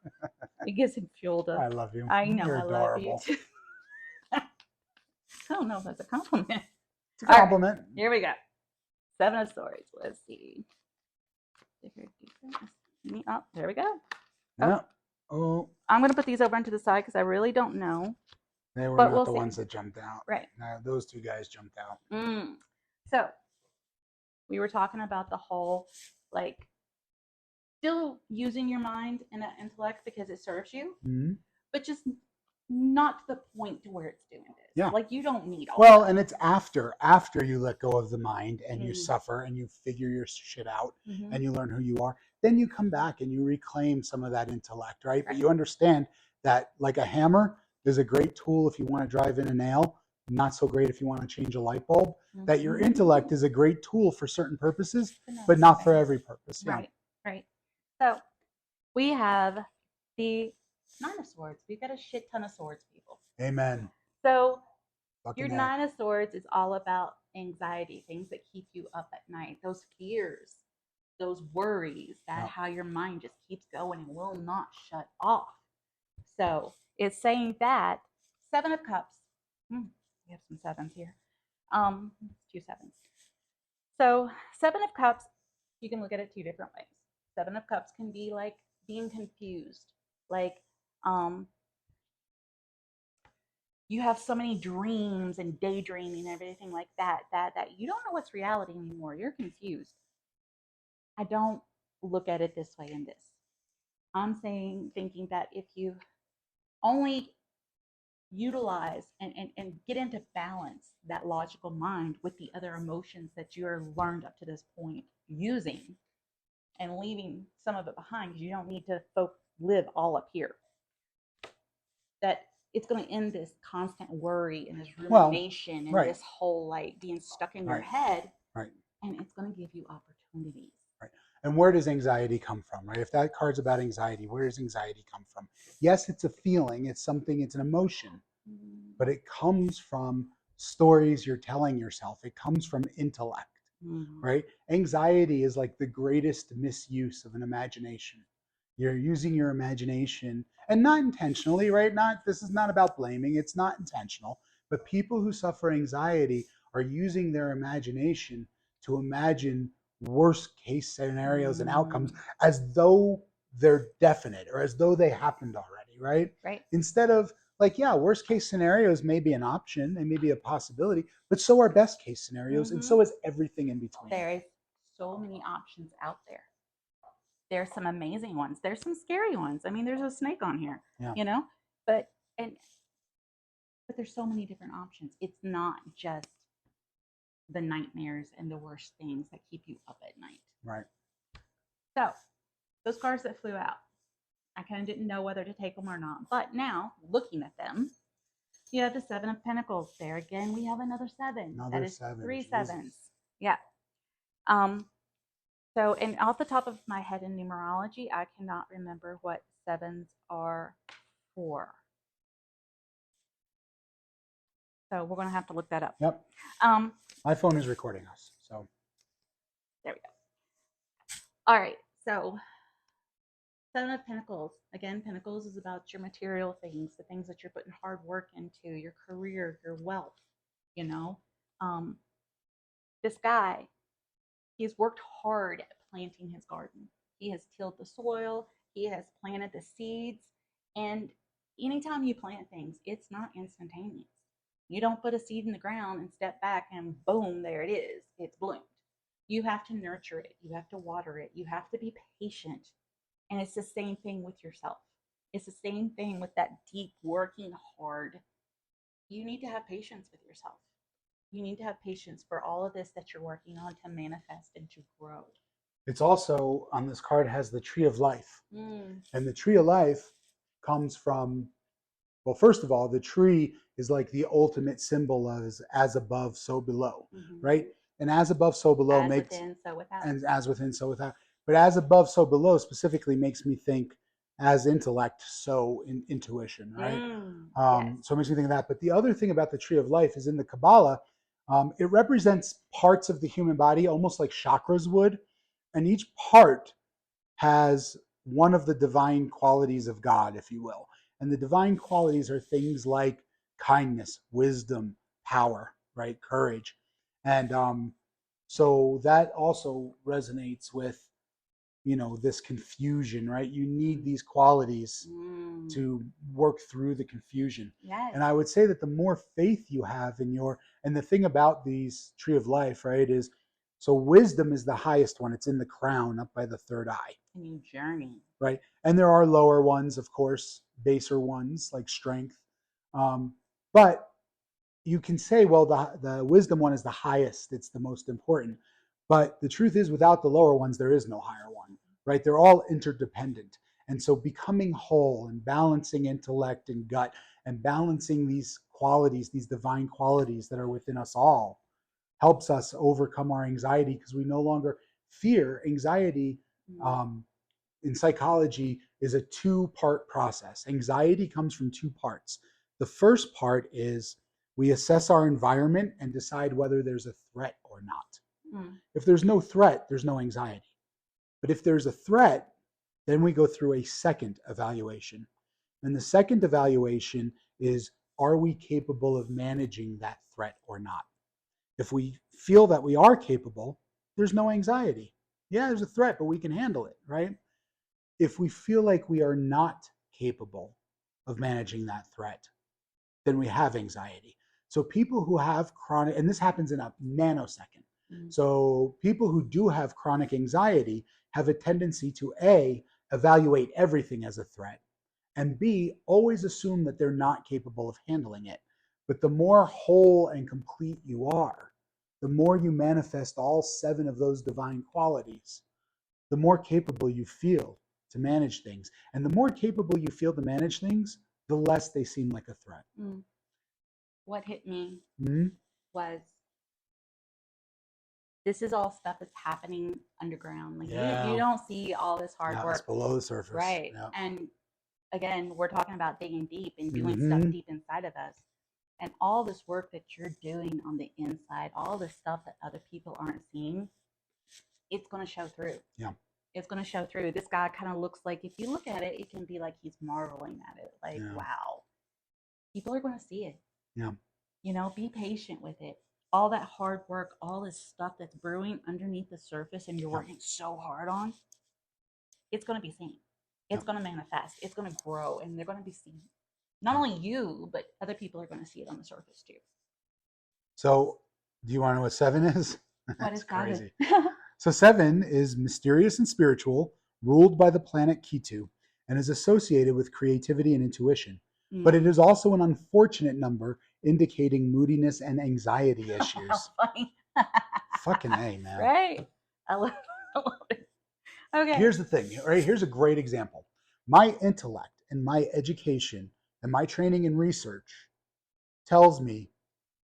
It gets him fueled up.
I love you.
I know.
You're
I
adorable.
love you too. I don't know if that's a compliment.
It's a compliment.
Right, here we go. Seven of Swords. Let's see. Oh, there we go.
Yeah. Oh.
I'm going to put these over onto the side because I really don't know.
They were
But
not
we'll
the
see.
ones that jumped out.
Right.
No, those two guys jumped out.
So we were talking about the whole, like, still using your mind and intellect because it serves you, but just not to the point to where it's doing this.
Yeah.
Like, you don't need all
Well,
that.
and it's after you let go of the mind and you suffer and you figure your shit out
Mm-hmm.
and you learn who you are, then you come back and you reclaim some of that intellect, right? But
Right.
you understand that, like, a hammer is a great tool if you want to drive in a nail, not so great if you want to change a light bulb. That your
Mm-hmm.
intellect is a great tool for certain purposes,
But
but not for every purpose. Yeah.
Right. Right. So we have the Nine of Swords. We've got a shit ton of swords, people.
Amen.
So
Fucking
your
A.
Nine of Swords is all about anxiety, things that keep you up at night, those fears, those worries, that
Yeah.
how your mind just keeps going and will not shut off. So it's saying that Seven of Cups. We have some sevens here. Two sevens. So Seven of Cups, you can look at it two different ways. Seven of Cups can be like being confused, like um, you have so many dreams and daydreaming and everything like that you don't know what's reality anymore. You're confused. I don't look at it this way in this. I'm saying thinking that if you only utilize and get into balance that logical mind with the other emotions that you're learned up to this point using and leaving some of it behind because you don't need to live all up here, that it's going to end this constant worry and this rumination and
right.
this whole like being stuck in your
Right.
head,
Right.
and it's going to give you opportunities.
Right. And where does anxiety come from, right? If that card's about anxiety, where does anxiety come from? Yes, it's a feeling, it's something, it's an emotion, but it comes from stories you're telling yourself. It comes from intellect, right? Anxiety is like the greatest misuse of an imagination. You're using your imagination and not intentionally, right? This is not about blaming, it's not intentional, but people who suffer anxiety are using their imagination to imagine worst case scenarios and outcomes as though they're definite or as though they happened already, right?
Right.
Instead of, like, yeah, worst case scenarios may be an option, they may be a possibility, but so are best case scenarios, and so is everything in between.
There is so many options out there. There's some amazing ones. There's some scary ones. I mean, there's a snake on here,
Yeah.
you know, but there's so many different options. It's not just the nightmares and the worst things that keep you up at night.
Right.
So those cards that flew out, I kind of didn't know whether to take them or not. But now, looking at them, you have the Seven of Pentacles. There again, we have another seven. That is
seven.
three
Jesus.
sevens. Yeah. So, and off the top of my head in numerology, I cannot remember what sevens are for. So we're going to have to look that up.
Yep. My phone is recording us. So
there we go. All right. So Seven of Pentacles. Again, Pentacles is about your material things, the things that you're putting hard work into, your career, your wealth, you know. This guy, he's worked hard at planting his garden. He has tilled the soil, he has planted the seeds, and anytime you plant things, it's not instantaneous. You don't put a seed in the ground and step back and boom, there it is. It's bloomed. You have to nurture it. You have to water it. You have to be patient. And it's the same thing with yourself. It's the same thing with that deep working hard. You need to have patience with yourself. You need to have patience for all of this that you're working on to manifest and to grow.
it's also on this card has the Tree of Life. And the Tree of Life comes from, well, first of all, the tree is like the ultimate symbol of as above, so below, right? And as above, so below
As
makes,
within, so without.
and as within, so without. But as above, so below specifically makes me think as intellect, so intuition, right?
Yes.
So it makes me think of that. But the other thing about the Tree of Life is in the Kabbalah, it represents parts of the human body, almost like chakras would. And each part has one of the divine qualities of God, if you will. And the divine qualities are things like kindness, wisdom, power, right? Courage. And so that also resonates with, this confusion, right? You need these qualities to work through the confusion.
Yes.
And I would say that the more faith you have and the thing about these Tree of Life, right, is so wisdom is the highest one. It's in the crown up by the third eye.
And you journey.
Right. And there are lower ones, of course, baser ones like strength. But you can say, well, the wisdom one is the highest, it's the most important. But the truth is, without the lower ones, there is no higher one, right? They're all interdependent. And so becoming whole and balancing intellect and gut and balancing these qualities, these divine qualities that are within us all, helps us overcome our anxiety because we no longer fear. Anxiety um, in psychology is a two-part process. Anxiety comes from two parts. The first part is we assess our environment and decide whether there's a threat or not.
Mm.
If there's no threat, there's no anxiety. But if there's a threat, then we go through a second evaluation. And the second evaluation is, are we capable of managing that threat or not? If we feel that we are capable, there's no anxiety. Yeah, there's a threat, but we can handle it, right? If we feel like we are not capable of managing that threat, then we have anxiety. So people who have chronic, and this happens in a nanosecond. So people who do have chronic anxiety have a tendency to A, evaluate everything as a threat, and B, always assume that they're not capable of handling it. But the more whole and complete you are, the more you manifest all 7 of those divine qualities, the more capable you feel to manage things. And the more capable you feel to manage things, the less they seem like a threat.
What hit me
Mm-hmm.
was, this is all stuff that's happening underground. Like
Yeah.
you don't see all this hard
Yeah,
work.
it's below the surface.
Right.
Yeah.
And again, we're talking about digging deep and doing
Mm-hmm.
stuff deep inside of us. And all this work that you're doing on the inside, all this stuff that other people aren't seeing, it's going to show through.
Yeah.
It's going to show through. This guy kind of looks like, if you look at it, it can be like he's marveling at it. Like,
Yeah.
wow. People are going to see it.
Yeah.
You know, be patient with it. All that hard work, all this stuff that's brewing underneath the surface and you're working so hard on, it's going to be seen. It's going to manifest. It's going to grow, and they're going to be seen. Not only you, but other people are going to see it on the surface too.
So, do you want to know what 7 is?
What is
crazy.
7?
So 7 is mysterious and spiritual, ruled by the planet Ketu, and is associated with creativity and intuition. But it is also an unfortunate number, indicating moodiness and anxiety issues.
How funny.
Fucking A, man.
Right? I love it. Okay.
Here's the thing, right? Here's a great example. My intellect and my education and my training and research tells me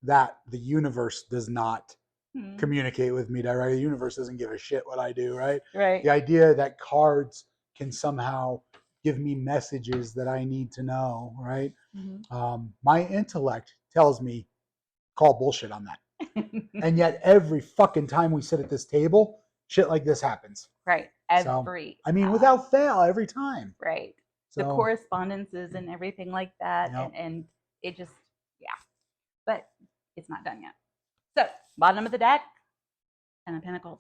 that the universe does not communicate with me directly. The universe doesn't give a shit what I do, right?
Right.
The idea that cards can somehow give me messages that I need to know, right? My intellect tells me, call bullshit on that. And yet every fucking time we sit at this table, shit like this happens.
Right. Every
I mean,
time.
without fail, every time.
Right.
So,
the correspondences and everything like that.
Yep.
And it just, yeah. But it's not done yet. So, bottom of the deck, 10 of Pentacles.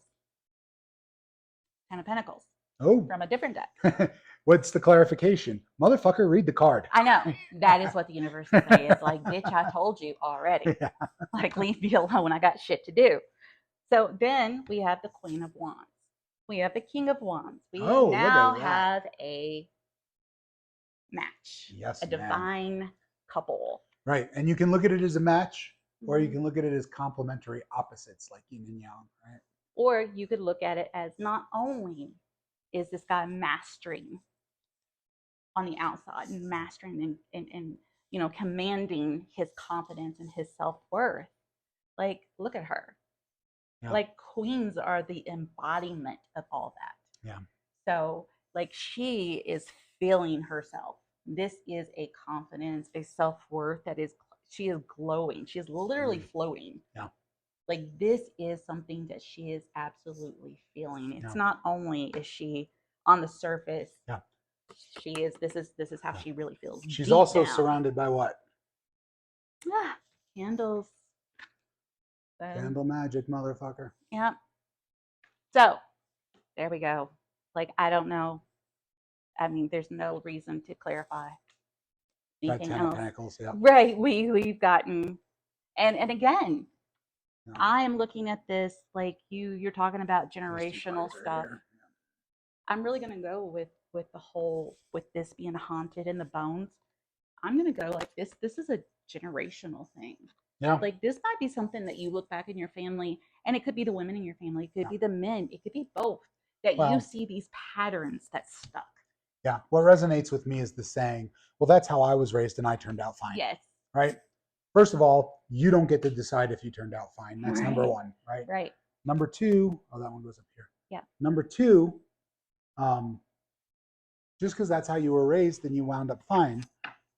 10 of Pentacles.
Oh.
From a different deck.
What's the clarification? Motherfucker, read the card.
I know. That is what the universe is saying. It's like, bitch, I told you already.
Yeah.
Like, leave me alone. I got shit to do. So then we have the Queen of Wands. We have the King of Wands. We now have a match.
Yes,
a divine couple.
Right. And you can look at it as a match, or you can look at it as complementary opposites, like yin and yang, right?
Or you could look at it as, not only is this guy mastering on the outside and mastering and you know, commanding his confidence and his self-worth. Like, look at her. Yeah. Like, queens are the embodiment of all that.
Yeah.
So, like, she is feeling herself. This is a confidence, a self-worth that is, she is glowing. She is literally floating.
Yeah.
Like, this is something that she is absolutely feeling. It's not only is she on the surface.
Yeah.
She is, this is how she really feels.
She's also surrounded by what?
Candles.
Candle magic, motherfucker.
Yeah. So there we go. Like, I don't know. I mean, there's no reason to clarify anything else.
Pentacles, yeah.
Right. We've gotten, and again, I am looking at this like you're talking about generational stuff. Yeah. I'm really gonna go with the whole, with this being haunted in the bones. I'm gonna go like this. This is a generational thing.
Yeah.
Like this might be something that you look back in your family, and it could be the women in your family, it could
Yeah.
be the men, it could be both, that you
Well,
see these patterns that stuck.
yeah. What resonates with me is the saying, well, that's how I was raised and I turned out fine.
Yes.
Right? First of all, you don't get to decide if you turned out fine. That's number
Right.
one, right?
Right.
Number two, oh, that one goes up here.
Yeah.
Number two, um, just because that's how you were raised and you wound up fine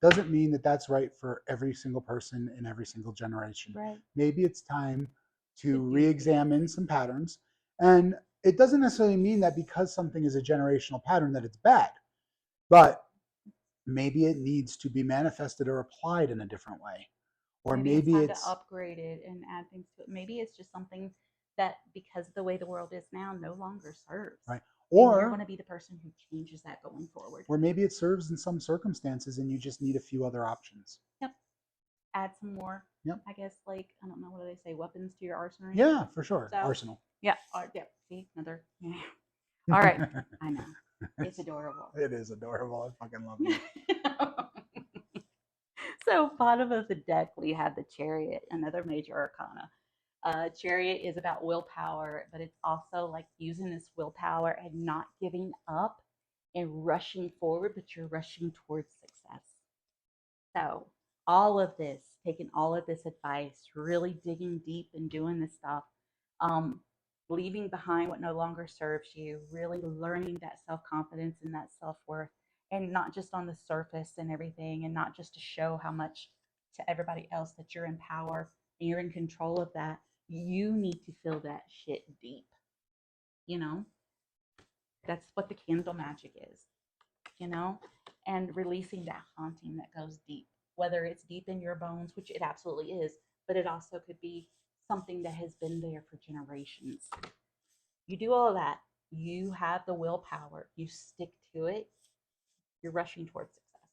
doesn't mean that that's right for every single person in every single generation.
Right.
Maybe it's time to
To do
re-examine some patterns. And it doesn't necessarily mean that because something is a generational pattern that it's bad, but maybe it needs to be manifested or applied in a different way. Or
Maybe it's
maybe
time to
it's
upgrade it and add things to it. Maybe it's just something that, because of the way the world is now, no longer serves.
right.
And you're going
Or
to be the person who changes that going forward.
or maybe it serves in some circumstances and you just need a few other options.
Yep. Add some more,
Yep.
I guess, like, I don't know, what do they say, weapons to your arsenal?
Yeah, for sure.
So,
Arsenal.
yeah. Yeah. See, another. Yeah. All right. I know. It's adorable.
It is adorable. I fucking love you.
So, bottom of the deck, we have the Chariot, another major arcana. Chariot is about willpower, but it's also like using this willpower and not giving up and rushing forward, but you're rushing towards success. So, all of this, taking all of this advice, really digging deep and doing this stuff, um, leaving behind what no longer serves you, really learning that self confidence and that self worth, and not just on the surface and everything, and not just to show how much to everybody else that you're in power and you're in control of that. You need to feel that shit deep. You know, that's what the candle magic is, you know, and releasing that haunting that goes deep, whether it's deep in your bones, which it absolutely is, but it also could be something that has been there for generations. You do all of that, you have the willpower, you stick to it, you're rushing towards success.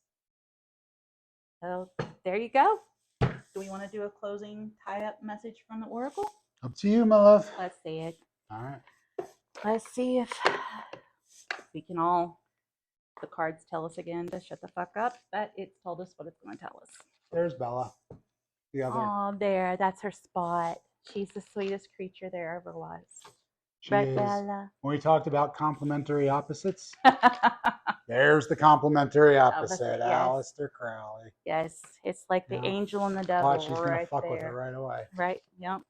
So there you go. Do we want to do a closing tie-up message from the Oracle?
Up to you, my love.
Let's see it.
All right.
Let's see if we can all, the cards tell us again to shut the fuck up, but it's told us what it's going to tell us.
There's Bella. The other.
Oh, there, that's her spot. She's the sweetest creature there ever was.
She
Right,
is.
Bella?
When we talked about complementary opposites, there's the complementary opposite,
Yes.
Aleister Crowley.
Yes, it's like the
Yeah.
angel and the devil.
Watch, he's gonna
right
fuck
there.
with her right away.
Right, yep.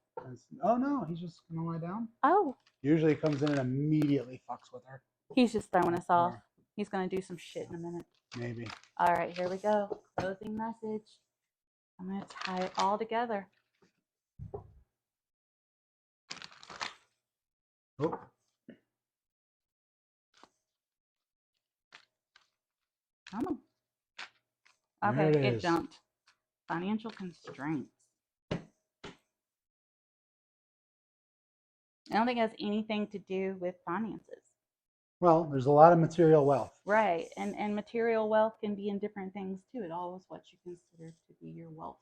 Oh no, he's just gonna lie down.
Oh,
Usually he comes in and immediately fucks with her.
he's just throwing us off.
Yeah.
He's going to do some shit in a minute.
Maybe.
All right, here we go. Closing message. I'm going to tie it all together.
Oh.
Come on.
There
Okay,
it
it
is.
jumped. Financial constraints. I don't think it has anything to do with finances.
Well, there's a lot of material wealth.
Right. And material wealth can be in different things too. It all is what you consider to be your wealth.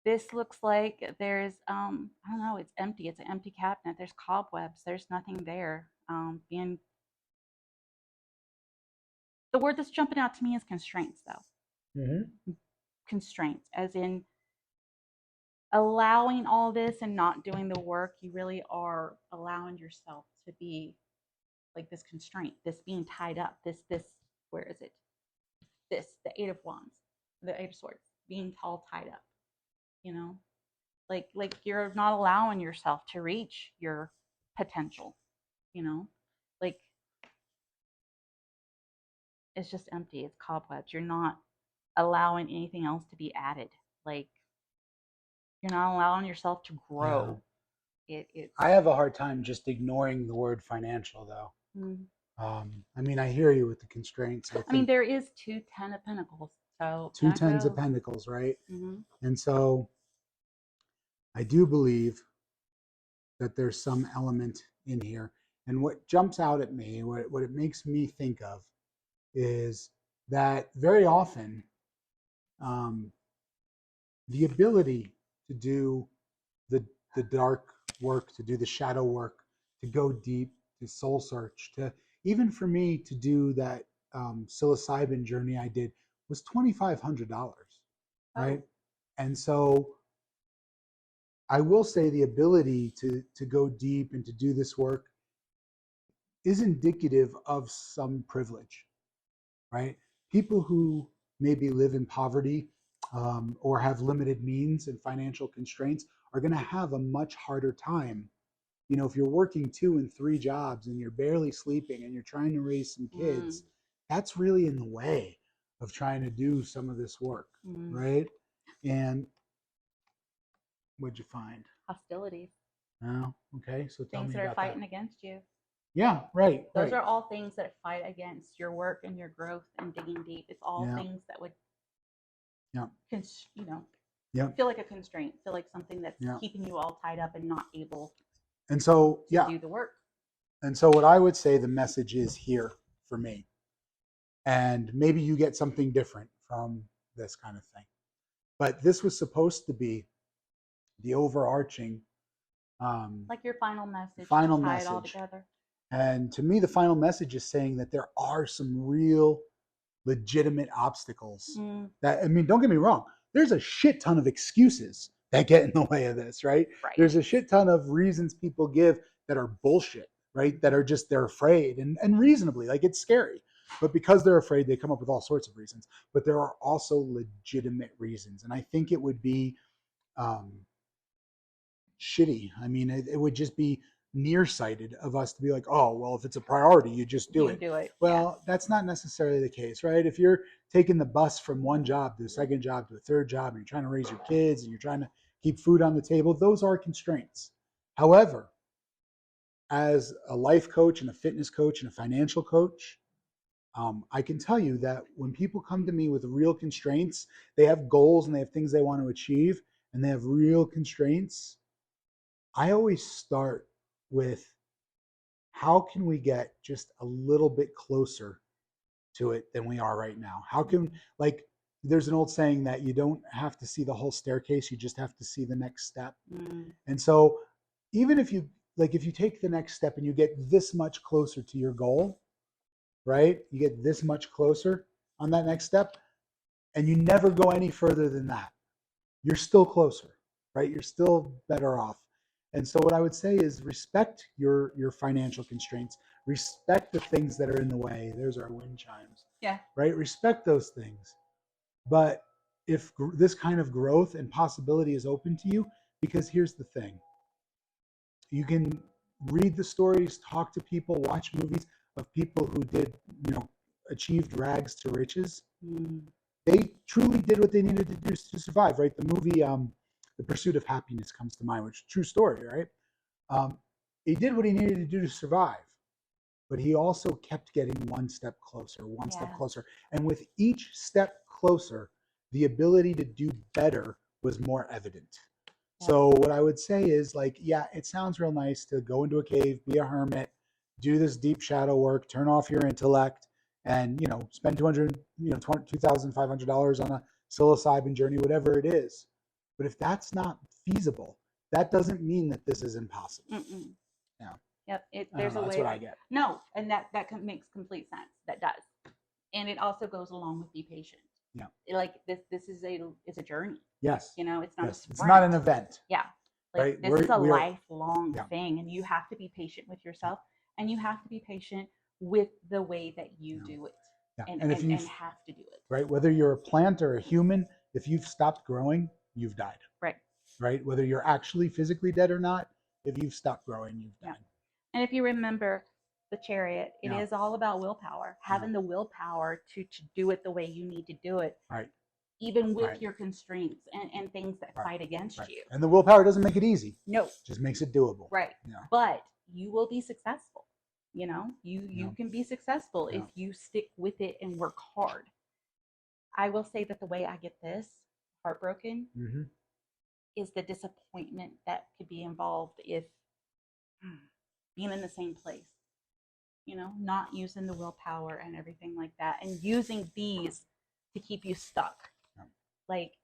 This looks like there's I don't know, it's empty. It's an empty cabinet. There's cobwebs. There's nothing there. The word that's jumping out to me is constraints though.
Mm-hmm.
Constraints, as in allowing all this and not doing the work. You really are allowing yourself to be like this constraint, this being tied up, this, where is it? This, the Eight of Wands, the Eight of Swords, being all tied up, you know? Like you're not allowing yourself to reach your potential, you know? Like, it's just empty, it's cobwebs. You're not allowing anything else to be added. Like, you're not allowing yourself to grow.
Yeah.
It's
I have a hard time just ignoring the word financial, though. I mean, I hear you with the constraints.
I mean, there is two Ten of Pentacles. So
two tens of Pentacles, right?
Mm-hmm.
And so I do believe that there's some element in here. And what jumps out at me, what it makes me think of, is that very often the ability to do the dark work, to do the shadow work, to go deep, to soul search, to even for me to do that psilocybin journey I did was $2,500, right? And so I will say the ability to go deep and to do this work is indicative of some privilege, right? People who maybe live in poverty or have limited means and financial constraints are going to have a much harder time. You know, if you're working 2 and 3 jobs and you're barely sleeping and you're trying to raise some
Mm,
kids, that's really in the way of trying to do some of this work,
mm.
right? And what'd you find?
Hostilities,
Oh, okay. So tell
things
me
that are
about that.
fighting against you.
Yeah, right,
Those
right.
are all things that fight against your work and your growth and digging deep. It's all
Yeah,
things that would,
yeah,
you know,
yeah,
feel like a constraint, feel like something that's
yeah.
keeping you all tied up and not able
And so,
to
yeah.
do the work.
And so what I would say the message is here for me. And maybe you get something different from this kind of thing. But this was supposed to be the overarching
Like your final message to
final
tie it all
message.
together.
And to me, the final message is saying that there are some real legitimate obstacles.
Mm,
That, I mean, don't get me wrong, there's a shit ton of excuses that get in the way of this, right?
right.
There's a shit ton of reasons people give that are bullshit, right? That are just they're afraid and reasonably, like it's scary. But because they're afraid, they come up with all sorts of reasons. But there are also legitimate reasons. And I think it would be um, shitty. I mean, it would just be nearsighted of us to be like, oh, well, if it's a priority, you just do
You
it.
do it. Yeah.
Well, that's not necessarily the case, right? If you're taking the bus from one job to a second job to a third job, and you're trying to raise your kids and you're trying to keep food on the table, those are constraints. However, as a life coach and a fitness coach and a financial coach, I can tell you that when people come to me with real constraints, they have goals and they have things they want to achieve, and they have real constraints. I always start with how can we get just a little bit closer to it than we are right now? How can, like, there's an old saying that you don't have to see the whole staircase, you just have to see the next step.
Mm,
And so, even if you, like, if you take the next step and you get this much closer to your goal, right? You get this much closer on that next step, and you never go any further than that, you're still closer, right? You're still better off. And so what I would say is respect your financial constraints, respect the things that are in the way. There's our wind chimes,
yeah.
right? Respect those things. But if this kind of growth and possibility is open to you, because here's the thing, you can read the stories, talk to people, watch movies of people who did, you know, achieved rags to riches.
Mm,
They truly did what they needed to do to survive, right? The movie The Pursuit of Happiness comes to mind, which is a true story, right? Um, he did what he needed to do to survive, but he also kept getting one step closer, one step
yeah.
closer. And with each step closer, the ability to do better was more evident.
Yeah.
So what I would say is, like, yeah, it sounds real nice to go into a cave, be a hermit, do this deep shadow work, turn off your intellect, and spend 200, $2,500 on a psilocybin journey, whatever it is. But if that's not feasible, that doesn't mean that this is impossible.
Mm-mm.
Yeah,
Yep.
I don't
There's
know.
a
That's
way.
what I get.
No, and that makes complete sense. That does, and it also goes along with be patient.
Yeah.
Like this is a journey.
Yes.
It's not a
Yes.
sprint.
It's not an event.
Yeah. Like
Right?
this is a
We are.
lifelong
Yeah.
thing, and you have to be patient with yourself, and you have to be patient with the way that you
Yeah.
do it,
Yeah.
and
And if you,
have to do it.
right, whether you're a plant or a human, if you've stopped growing, you've died.
Right.
Right? Whether you're actually physically dead or not, if you've stopped growing, you've
Yeah.
died.
And if you remember the chariot, it
Yeah.
is all about willpower, having the willpower to do it the way you need to do it,
Right.
even with
Right.
your constraints and things that
Right.
fight against
Right.
you.
And the willpower doesn't make it easy.
No.
Just makes it doable.
Right.
Yeah.
But you will be successful. You
Yeah.
can be successful
Yeah.
if you stick with it and work hard. I will say that the way I get this heartbroken
Mm-hmm.
is the disappointment that could be involved if being in the same place, not using the willpower and everything like that, and using these to keep you stuck.
Yeah.
Like,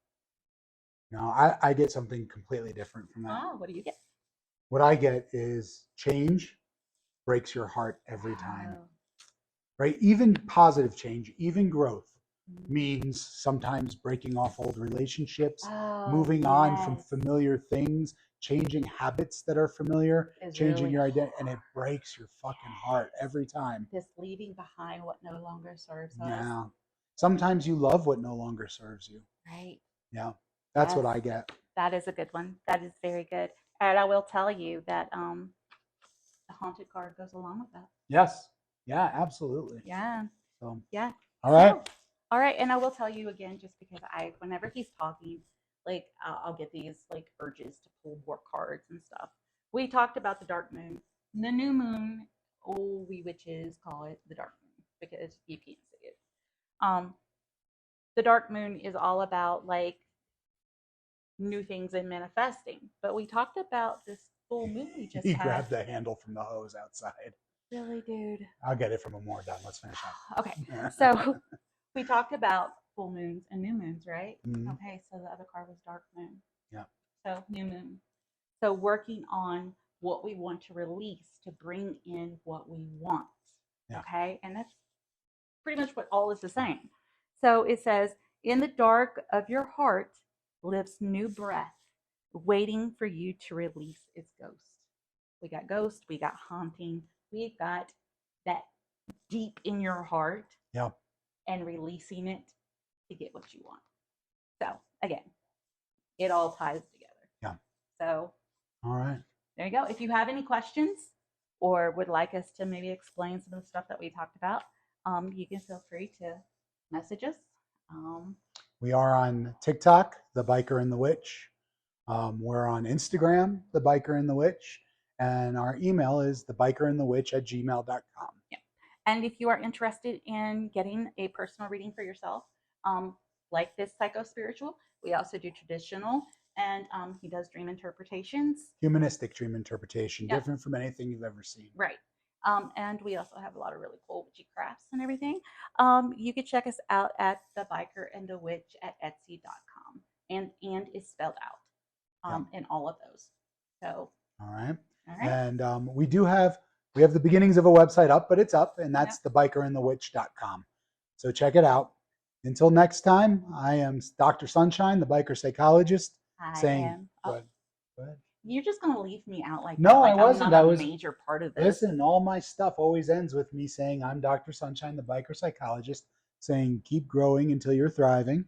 No, I get something completely different from that.
oh, what do you get?
What I get is change breaks your heart every time.
Oh.
Right? Even positive change, even growth, means sometimes breaking off old relationships,
Oh,
moving on from
yes.
familiar things, changing habits that are familiar,
Is
changing
really
your identity, and it breaks your fucking heart every time.
this leaving behind what no longer serves us.
Yeah. Sometimes you love what no longer serves you.
Right.
Yeah. That's what
Yes.
I get.
That is a good one. That is very good. And I will tell you that the haunted card goes along with that.
Yes. Yeah, absolutely.
Yeah.
So,
Yeah.
all right.
So, all right. And I will tell you again, just because whenever he's talking, like I'll get these like urges to pull more cards and stuff. We talked about the dark moon, the new moon. Oh, we witches call it the dark moon because you can't see it. Um, the dark moon is all about like new things and manifesting. But we talked about this full moon we just
He
had.
grabbed the handle from the hose outside.
Really, dude?
I'll get it from when we're done. Let's finish up.
Okay. So we talked about full moons and new moons, right?
Mhm.
Okay. So the other card was dark moon.
Yeah.
So new moon. So working on what we want to release to bring in what we want.
Yeah.
Okay. And that's pretty much what all is the same. So it says, in the dark of your heart lives new breath, waiting for you to release its ghost. We got ghost, we got haunting, we got that deep in your heart.
Yeah.
And releasing it to get what you want. So again, it all ties together.
Yeah.
So
all right.
There you go. If you have any questions or would like us to maybe explain some of the stuff that we talked about, you can feel free to message us.
We are on TikTok, The Biker and the Witch. We're on Instagram, The Biker and the Witch. And our email is thebikerandthewitch@gmail.com.
Yeah. And if you are interested in getting a personal reading for yourself, like this psycho-spiritual, we also do traditional, and he does dream interpretations.
Humanistic dream interpretation,
Yep.
different from anything you've ever seen.
Right. And we also have a lot of really cool witchy crafts and everything. You can check us out at the Biker and the Witch at Etsy.com. And is spelled out in all of those. So
all right.
All right.
And we have the beginnings of a website up, but it's up, and that's thebikerandthewitch.com. So check it out. Until next time, I am Dr. Sunshine, the Biker Psychologist, saying, go ahead.
You're just going to leave me out like
no,
that. Like
I wasn't.
I'm not a major part of this.
Listen, all my stuff always ends with me saying, I'm Dr. Sunshine, the Biker Psychologist, saying, keep growing until you're thriving.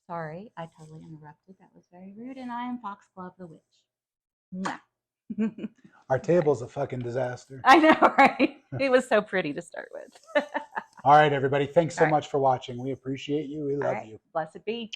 Sorry, I totally interrupted. That was very rude. And I am Foxglove the Witch.
Our table's a fucking disaster.
I know, right? It was so pretty to start with.
All right, everybody. Thanks so much for watching. We appreciate you. We love you.
Blessed be.